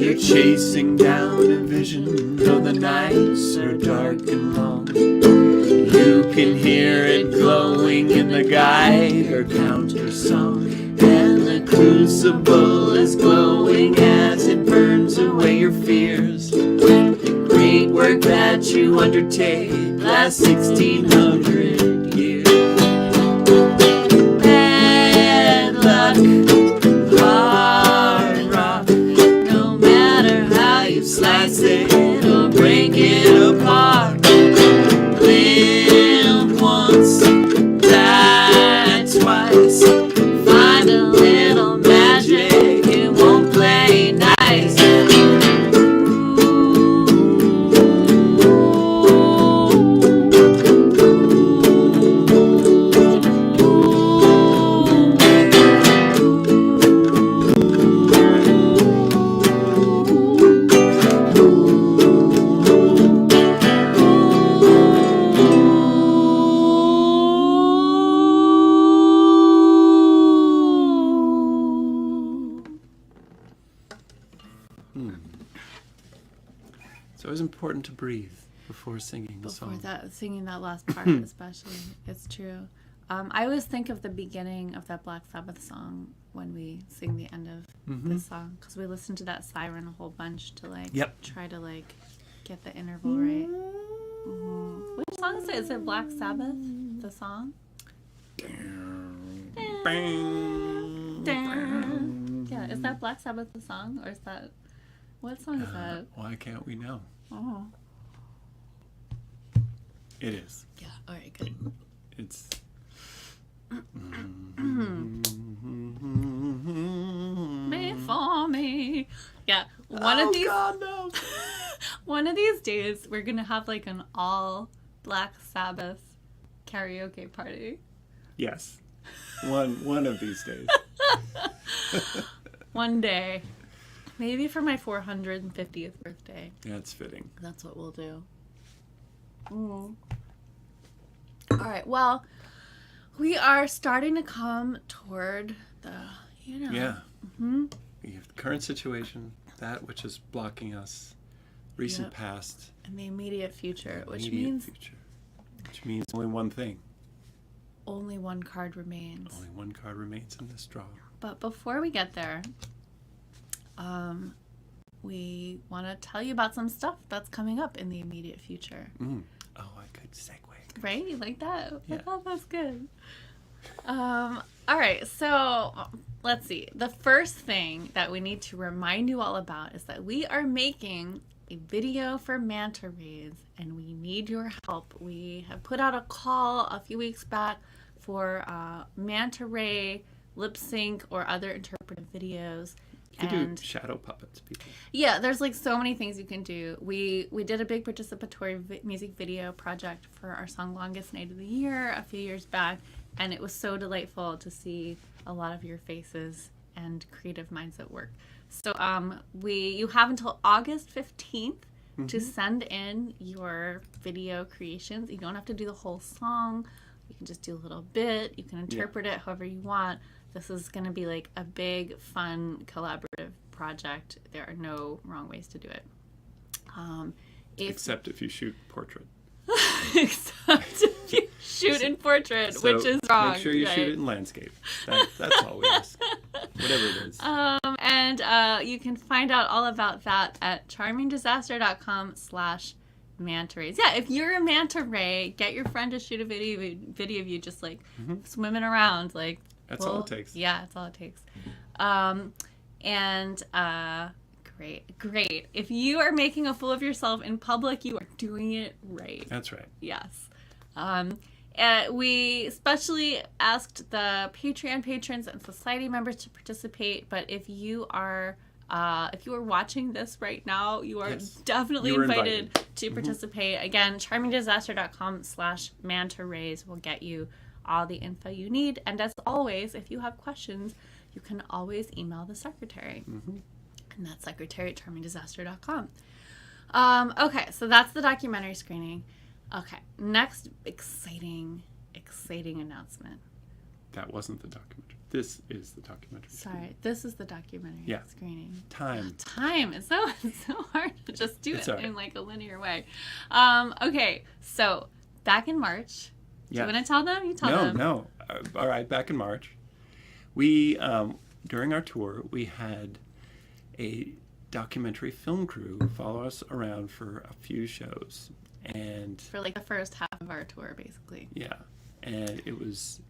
You're chasing down a vision, though the nights are dark and long. You can hear it glowing in the Geiger counter song. And the crucible is glowing as it burns away your fears. The great work that you undertake lasts 1,600 years. Bad luck, hard rock, no matter how you slice it or break it apart. Live once, die twice. Find a little magic, it won't play nice. It's always important to breathe before singing the Before song. that, singing that last part, especially, it's true. I always think of the beginning of that Black Sabbath song when we sing the end of this song, because we listen to that siren a whole bunch to Yep. try to get the interval right. Which song is it? Is it Black Sabbath, the song? Yeah, is that Black Sabbath the song? Or is that... What song is that? Why can't we know? Oh. It is. Yeah, alright, good. It's... For me. Yeah, one of these... God, no. One of these days, we're gonna have like an all Black Sabbath karaoke party. Yes. One of these days. One day. Maybe for my 450th birthday. That's fitting. That's what we'll do. All right, well, we are starting to come toward the, Yeah. We have the current situation, that which is blocking us, recent past, and the immediate future, which means only one thing. Only one card remains. Only one card remains in this draw. But before we get there, we want to tell you about some stuff that's coming up in the immediate future. Oh, I could segue. Right? You like that? Yeah. I thought that's good. All right, so let's see. The first thing that we need to remind you all about is that we are making a video for manta rays, and we need your help. We have put out a call a few weeks back for manta ray lip sync or other interpretive videos. You can do shadow puppets, people. Yeah, there's like so many things you can do. We did a big participatory music video project for our song Longest Night of the Year a few years back, and it was so delightful to see a lot of your faces and creative minds at work. So you have until August 15th to send in your video creations. You don't have to do the whole song. You can just do a little bit. You can interpret it however you want. This is going to be like a big, fun, collaborative project. There are no wrong ways to do it. Except if you shoot portrait. Except if you shoot in portrait, So which is wrong. Make sure you right? shoot it in landscape. That's all we ask. Whatever it is. And you can find out all about that at charmingdisaster.com/manta rays. Yeah, if you're a manta ray, get your friend to shoot a video of you just like swimming around. Like That's all it takes. Yeah, that's all it takes. Great. If you are making a fool of yourself in public, you are doing it right. That's right. Yes. We especially asked the Patreon patrons and society members to participate, but if you are watching this right now, you are definitely invited to participate. Again, charmingdisaster.com/manta rays will get you all the info you need. And as always, if you have questions, you can always email the secretary. And that's secretary@charmingdisaster.com. Okay, so that's the documentary screening. Okay, next exciting announcement. That wasn't the documentary. This is the documentary. Sorry, this is the documentary screening. Time. It's so hard to just do it in like a linear way. Okay, so back in March. Do you want to tell them? You tell them. No. All right, back in March, we, during our tour, we had a documentary film crew follow us around for a few shows. And for like the first half of our tour, basically. Yeah. And it was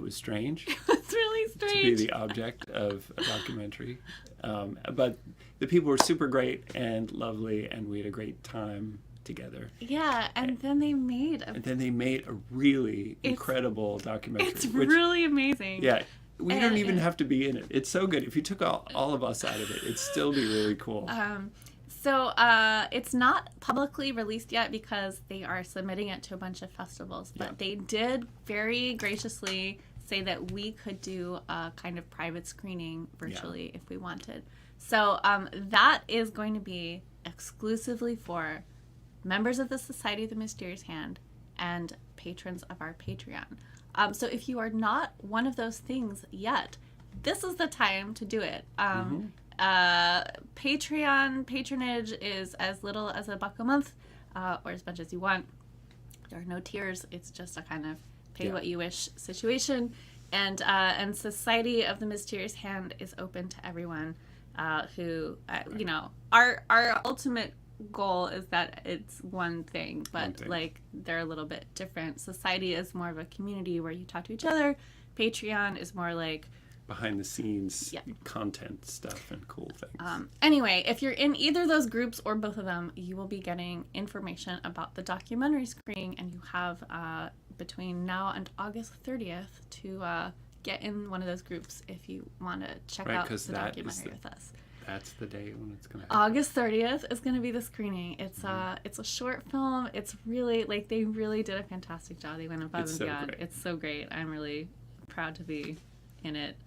strange. It's really strange. To be the object of a documentary. But the people were super great and lovely, and we had a great time together. Yeah, and then they made a really incredible documentary. It's really amazing. Yeah. We don't even have to be in it. It's so good. If you took all of us out of it, it'd still be really cool. So it's not publicly released yet because they are submitting it to a bunch of festivals. But they did very graciously say that we could do a kind of private screening virtually if we wanted. So that is going to be exclusively for members of the Society of the Mysterious Hand and patrons of our Patreon. So if you are not one of those things yet, this is the time to do it. Patreon patronage is as little as $1 a month, or as much as you want. There are no tiers. It's just a kind of pay what you wish situation. And Society of the Mysterious Hand is open to everyone who, our ultimate goal is that it's one thing, but One thing. like they're a little bit different. Society is more of a community where you talk to each other. Patreon is more like Behind the scenes Yeah. content stuff and cool things. Anyway, if you're in either of those groups or both of them, you will be getting information about the documentary screening, and you have between now and August 30th to get in one of those groups if you want to check Right, out 'cause the that is documentary the- with us. That's the day when it's going to happen. August 30th is going to be the screening. It's a short film. It's really, like, they really did a fantastic job. They went above It's and so beyond. great. It's so great. I'm really proud to be in it.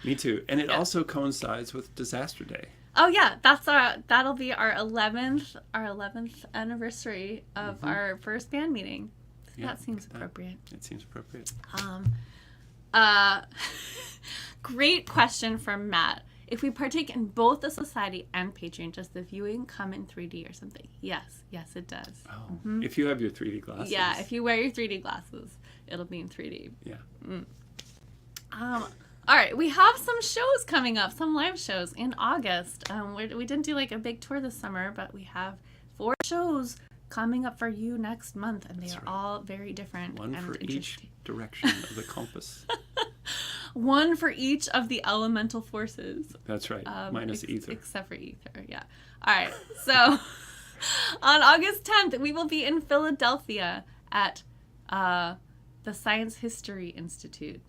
Me too. And it Yeah. also coincides with Disaster Day. Oh yeah, that'll be our 11th anniversary of our first band meeting. So Yeah, that seems that- appropriate. It seems appropriate. Great question from Matt. If we partake in both the society and Patreon, does the viewing come in 3D or something? Yes, it does. Oh, if you have your 3D glasses. Mm-hmm. Yeah, if you wear your 3D glasses, it'll be in 3D. Yeah. All right, we have some shows coming up, some live shows in August. We didn't do like a big tour this summer, but we have 4 shows coming up for you next month, and they That's are right. all very different. One and for each interesting. direction of the compass. One for each of the elemental forces. That's right. Minus ether. Except for ether, yeah. All right, so on August 10th, we will be in Philadelphia at the Science History Institute,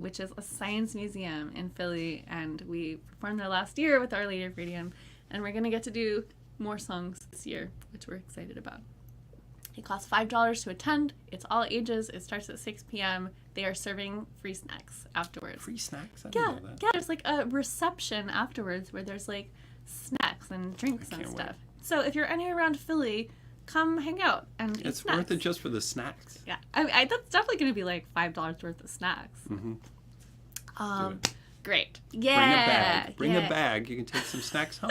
which is a science museum in Philly, and we performed there last year with Our Lady of Radium, and we're going to get to do more songs this year, which we're excited about. It costs $5 to attend. It's all ages. It starts at 6 p.m. They are serving free snacks afterwards. Free snacks? I didn't know that. Yeah, there's like a reception afterwards where there's like snacks and drinks and can't stuff. wait. So if you're anywhere around Philly, come hang out and eat It's snacks. worth it just for the snacks. Yeah, I that's definitely going to be like $5 worth of snacks. Mm-hmm. Um, Do it. great. Bring Yeah. a bag. Bring yeah. a bag. You can take some snacks home.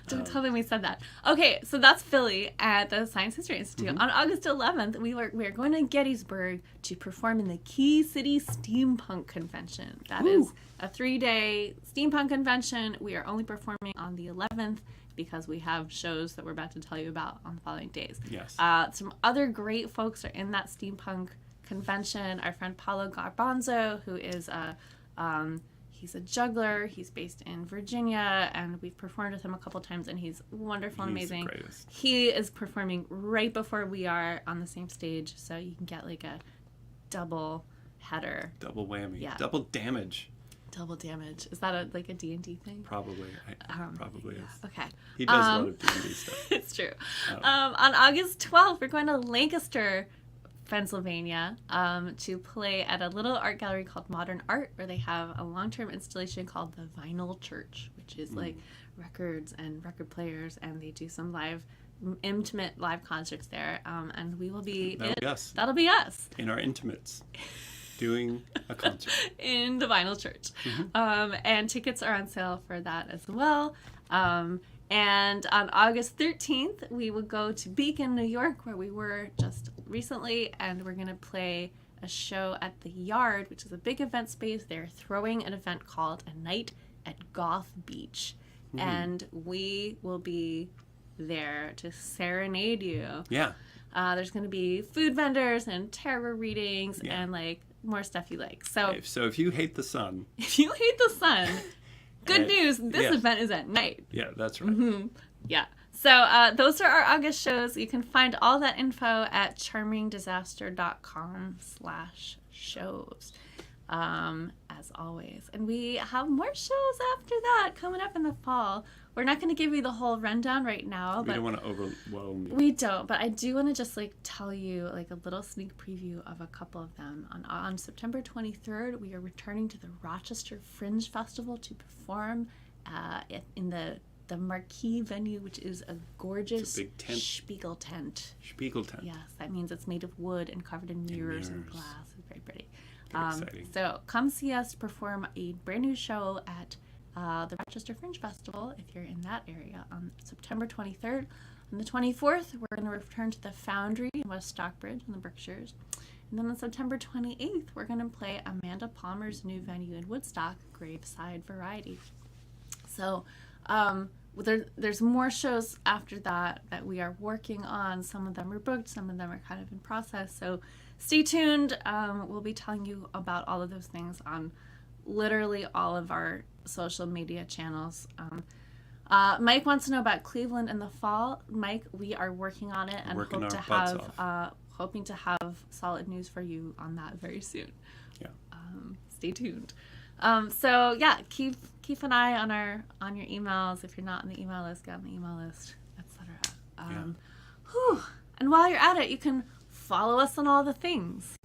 Don't tell them we said that. Okay, so that's Philly at the Science History Institute. Mm-hmm. On August 11th, we are going to Gettysburg to perform in the Key City Steampunk Convention. That is a 3-day steampunk convention. We are only performing on the 11th because we have shows that we're about to tell you about on the following days. Yes. Some other great folks are in that steampunk convention. Our friend Paulo Garbanzo, who is he's a juggler. He's based in Virginia, and we've performed with him a couple times, and he's wonderful and He's the amazing. greatest. He is performing right before we are on the same stage, so you can get like a double header, Double whammy. Yeah. Double damage. double damage. Is that like a D&D thing? Probably. Probably is. Okay. He does a lot of D&D stuff. It's true. Oh. On August 12th, we're going to Lancaster, Pennsylvania, to play at a little art gallery called Modern Art, where they have a long-term installation called the Vinyl Church, which is like records and record players, and they do some intimate live concerts there. And we will be That'll be us. That'll be us In our intimates. Doing a concert. in the Vinyl Church. And tickets are on sale for that as well. And on August 13th, we will go to Beacon, New York, where we were just recently, and we're going to play a show at the Yard, which is a big event space. They're throwing an event called A Night at Goth Beach. And we will be there to serenade you. Yeah. There's going to be food vendors and tarot readings Yeah. and like more stuff you like. So So if you hate the sun, if you hate the sun, good news, this yeah. event is at night. yeah, that's right. Yeah. So those are our August shows. You can find all that info at charmingdisaster.com/shows. As always. And we have more shows after that coming up in the fall. We're not going to give you the whole rundown right now, We but don't want to overwhelm you. we don't, but I do want to just like tell you like a little sneak preview of a couple of them. On September 23rd, we are returning to the Rochester Fringe Festival to perform in the Marquee venue, which is a gorgeous It's a big tent. Spiegel tent. Spiegel tent. Yes, that means it's made of wood and covered in mirrors and mirrors. glass. It's very pretty. Very exciting. So come see us perform a brand new show at the Rochester Fringe Festival if you're in that area on September 23rd. On the 24th, we're going to return to the Foundry in West Stockbridge in the Berkshires. And then on September 28th, we're going to play Amanda Palmer's new venue in Woodstock, Graveside Variety. So there's more shows after that we are working on. Some of them are booked, some of them are kind of in process. So stay tuned. We'll be telling you about all of those things on literally all of our social media channels. Mike wants to know about Cleveland in the fall. Mike, we are working on it and hoping to have solid news for you on that very soon. Yeah. Stay tuned. So yeah, keep an eye on your emails. If you're not on the email list, get on the email list, etc. And while you're at it, you can follow us on all the things.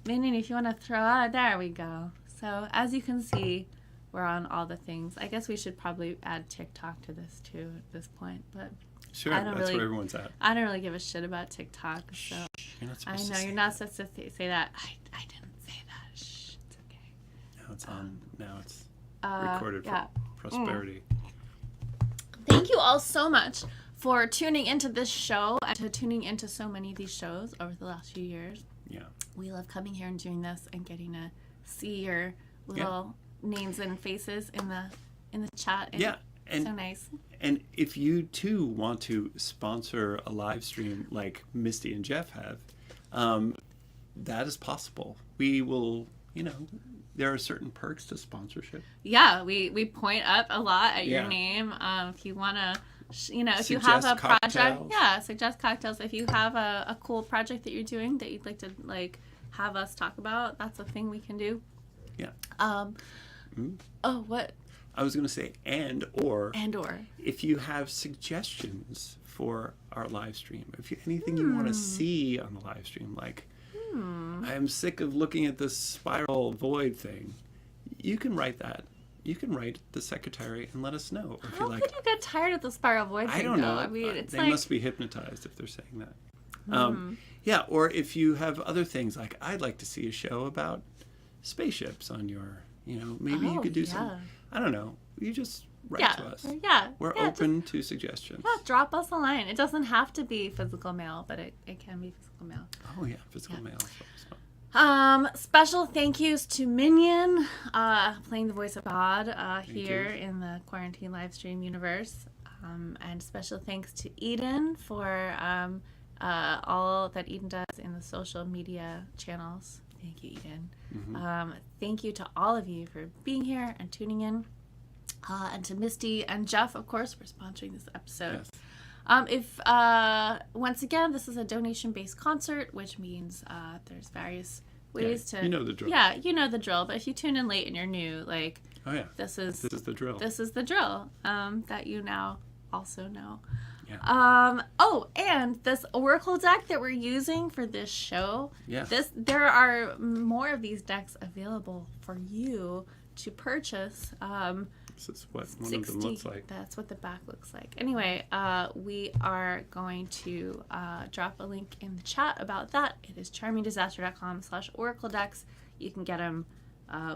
Minion, if you want to throw out, there we go. So as you can see, we're on all the things. I guess we should probably add TikTok to this too at this point, but sure, that's where everyone's at. I don't really give a shit about TikTok, so you're not I know you're not supposed to say that. I didn't say that. Shh, it's okay. Now it's on. Now it's recorded for prosperity. Thank you all so much for tuning into this show and to tuning into so many of these shows over the last few years. Yeah. We love coming here and doing this and getting to see your little names and faces in the chat. And so nice. And if you too want to sponsor a live stream like Misty and Jeff have, that is possible. We will, there are certain perks to sponsorship. Yeah, we point up a lot at your name. If you want to, if you have a project, suggest cocktails. If you have a cool project that you're doing that you'd like to have us talk about, that's a thing we can do. Yeah. Oh, what? I was going to say and or if you have suggestions for our live stream, if anything you want to see on the live stream, like I'm sick of looking at this spiral void thing, you can write that. You can write the secretary and let us know. If How could you get tired of the spiral void thing? I don't know. I mean, it's they must be hypnotized if they're saying that. Yeah, or if you have other things, like I'd like to see a show about spaceships on your, maybe you could do some. I don't know. You just write to us. Yeah. We're open to suggestions. Yeah, drop us a line. It doesn't have to be physical mail, but it can be physical mail. Oh, yeah. Physical mail is fun. Special thank yous to Minion, playing the voice of God here in the Quarantine Livestream universe. And special thanks to Eden for all that Eden does in the social media channels. Thank you, Eden. Thank you to all of you for being here and tuning in. And to Misty and Jeff, of course, for sponsoring this episode. Yes. Once again, this is a donation-based concert, which means there's various ways to... You know the drill. Yeah, you know the drill. But if you tune in late and you're new, this is the drill. This is the drill that you now also know. Yeah. And this Oracle deck that we're using for this show. Yeah. There are more of these decks available for you to purchase. This is what one of them looks like. That's what the back looks like. Anyway, we are going to drop a link in the chat about that. It is charmingdisaster.com/Oracle decks. You can get them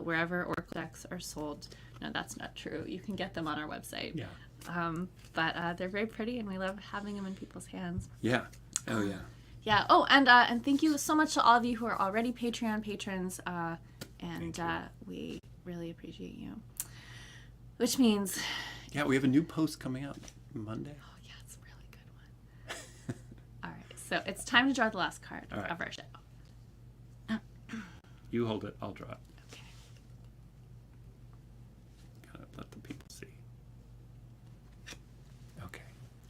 wherever Oracle decks are sold. No, that's not true. You can get them on our website. Yeah. But they're very pretty, and we love having them in people's hands. Yeah. Oh, yeah. Yeah. Oh, and thank you so much to all of you who are already Patreon patrons. We really appreciate you. Which means... Yeah, we have a new post coming out Monday. Oh, yeah, it's a really good one. All right, so it's time to draw the last card of our show. You hold it, I'll draw it. Okay. Gotta let the people see. Okay.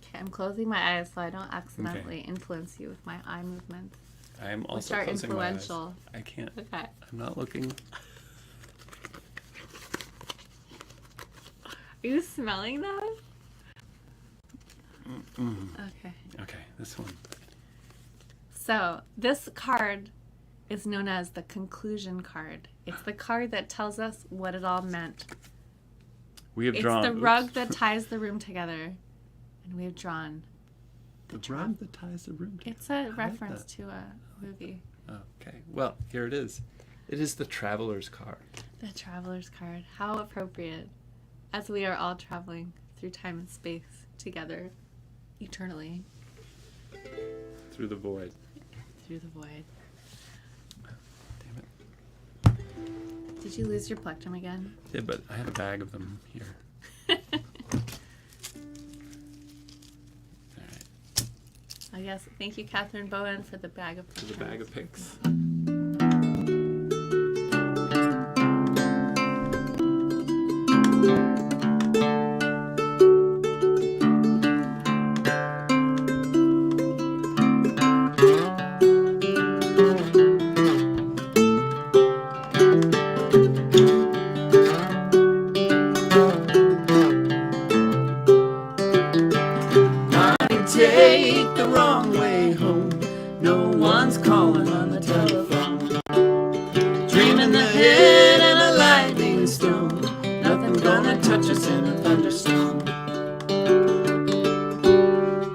Okay, I'm closing my eyes so I don't accidentally influence you with my eye movements. I am also which are closing influential. My eyes. I can't. Okay. I'm not looking... Are you smelling that? Okay. Okay, this one. So, this card is known as the conclusion card. It's the card that tells us what it all meant. We have drawn... It's the rug that ties the room together. And we have drawn... The rug that ties the room together? It's a reference to a movie. Okay. Well, here it is. It is the Traveler's card. The Traveler's card. How appropriate. As we are all traveling through time and space together, eternally. Through the void. Through the void. Damn it. Did you lose your plectrum again? Yeah, but I have a bag of them here. I guess. Thank you, Catherine Bowen, for the bag of For the bag of picks. Take the wrong way home. No one's calling on the telephone. Dreaming the hit and a lightning storm. Nothing gonna touch us in a thunderstorm.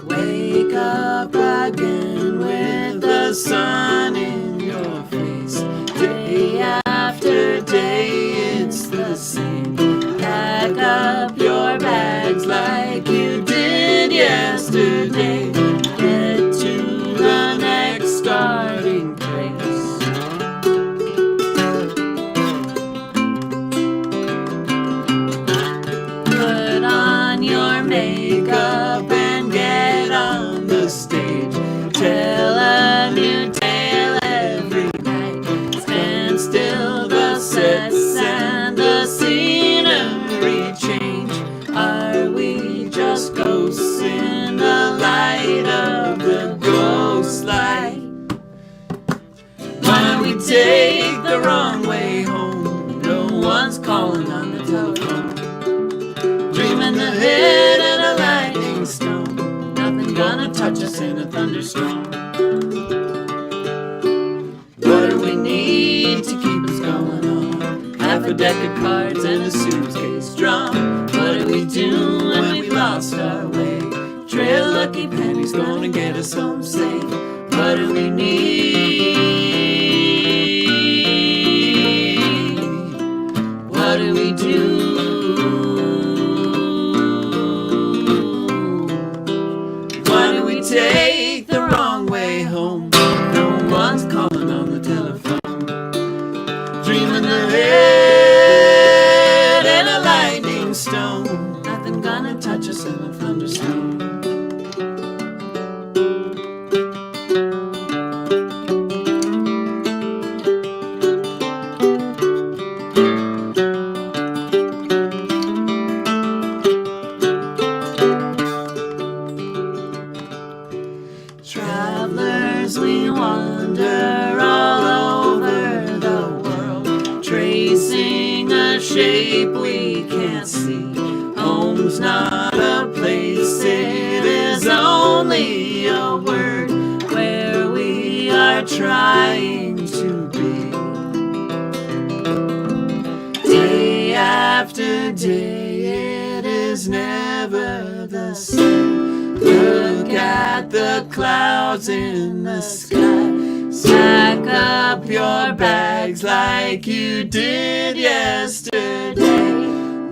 Wake up again with the sun in your face. Day after day, it's the same. Pack up your bags like you did yesterday. Get to the next starting place. Put on your makeup and get on the stage. Tell a new tale every night. Stand still, the sets and the scenery change. Are we just ghosts in the light of the ghost light? Why we take the wrong way home? No one's calling on the telephone. Dreaming the hit and a lightning storm. Nothing gonna touch us in a thunderstorm. What do we need to keep us going on? Half a deck of cards and a suitcase drawn. What do we do when we lost our way? Trail lucky pennies gonna get us home safe. What do we need? What do we do? Why do we take the wrong way home? No one's calling on the telephone. Dreaming the head and a lightning stone. Nothing gonna touch us in a thunderstorm. Travelers, we wander all over the world, tracing a shape we can't see. Home's not a place, it is only a word where we are trying to be. Day after day, it is never the same. Look at the clouds in the sky. Pack up your bags like you did yesterday.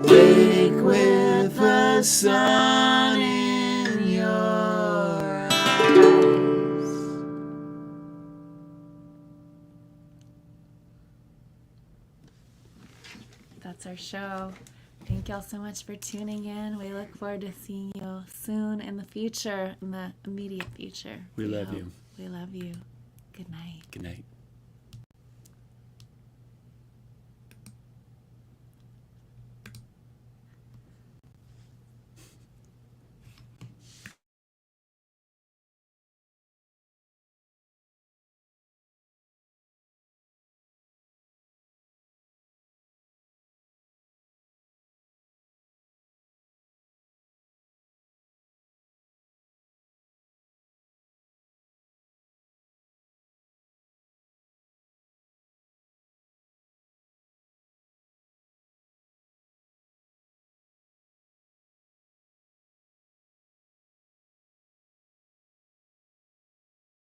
Wake with the sun in your eyes. That's our show. Thank y'all so much for tuning in. We look forward to seeing you soon in the future, in the immediate future. We love you. We love you. Good night. Good night.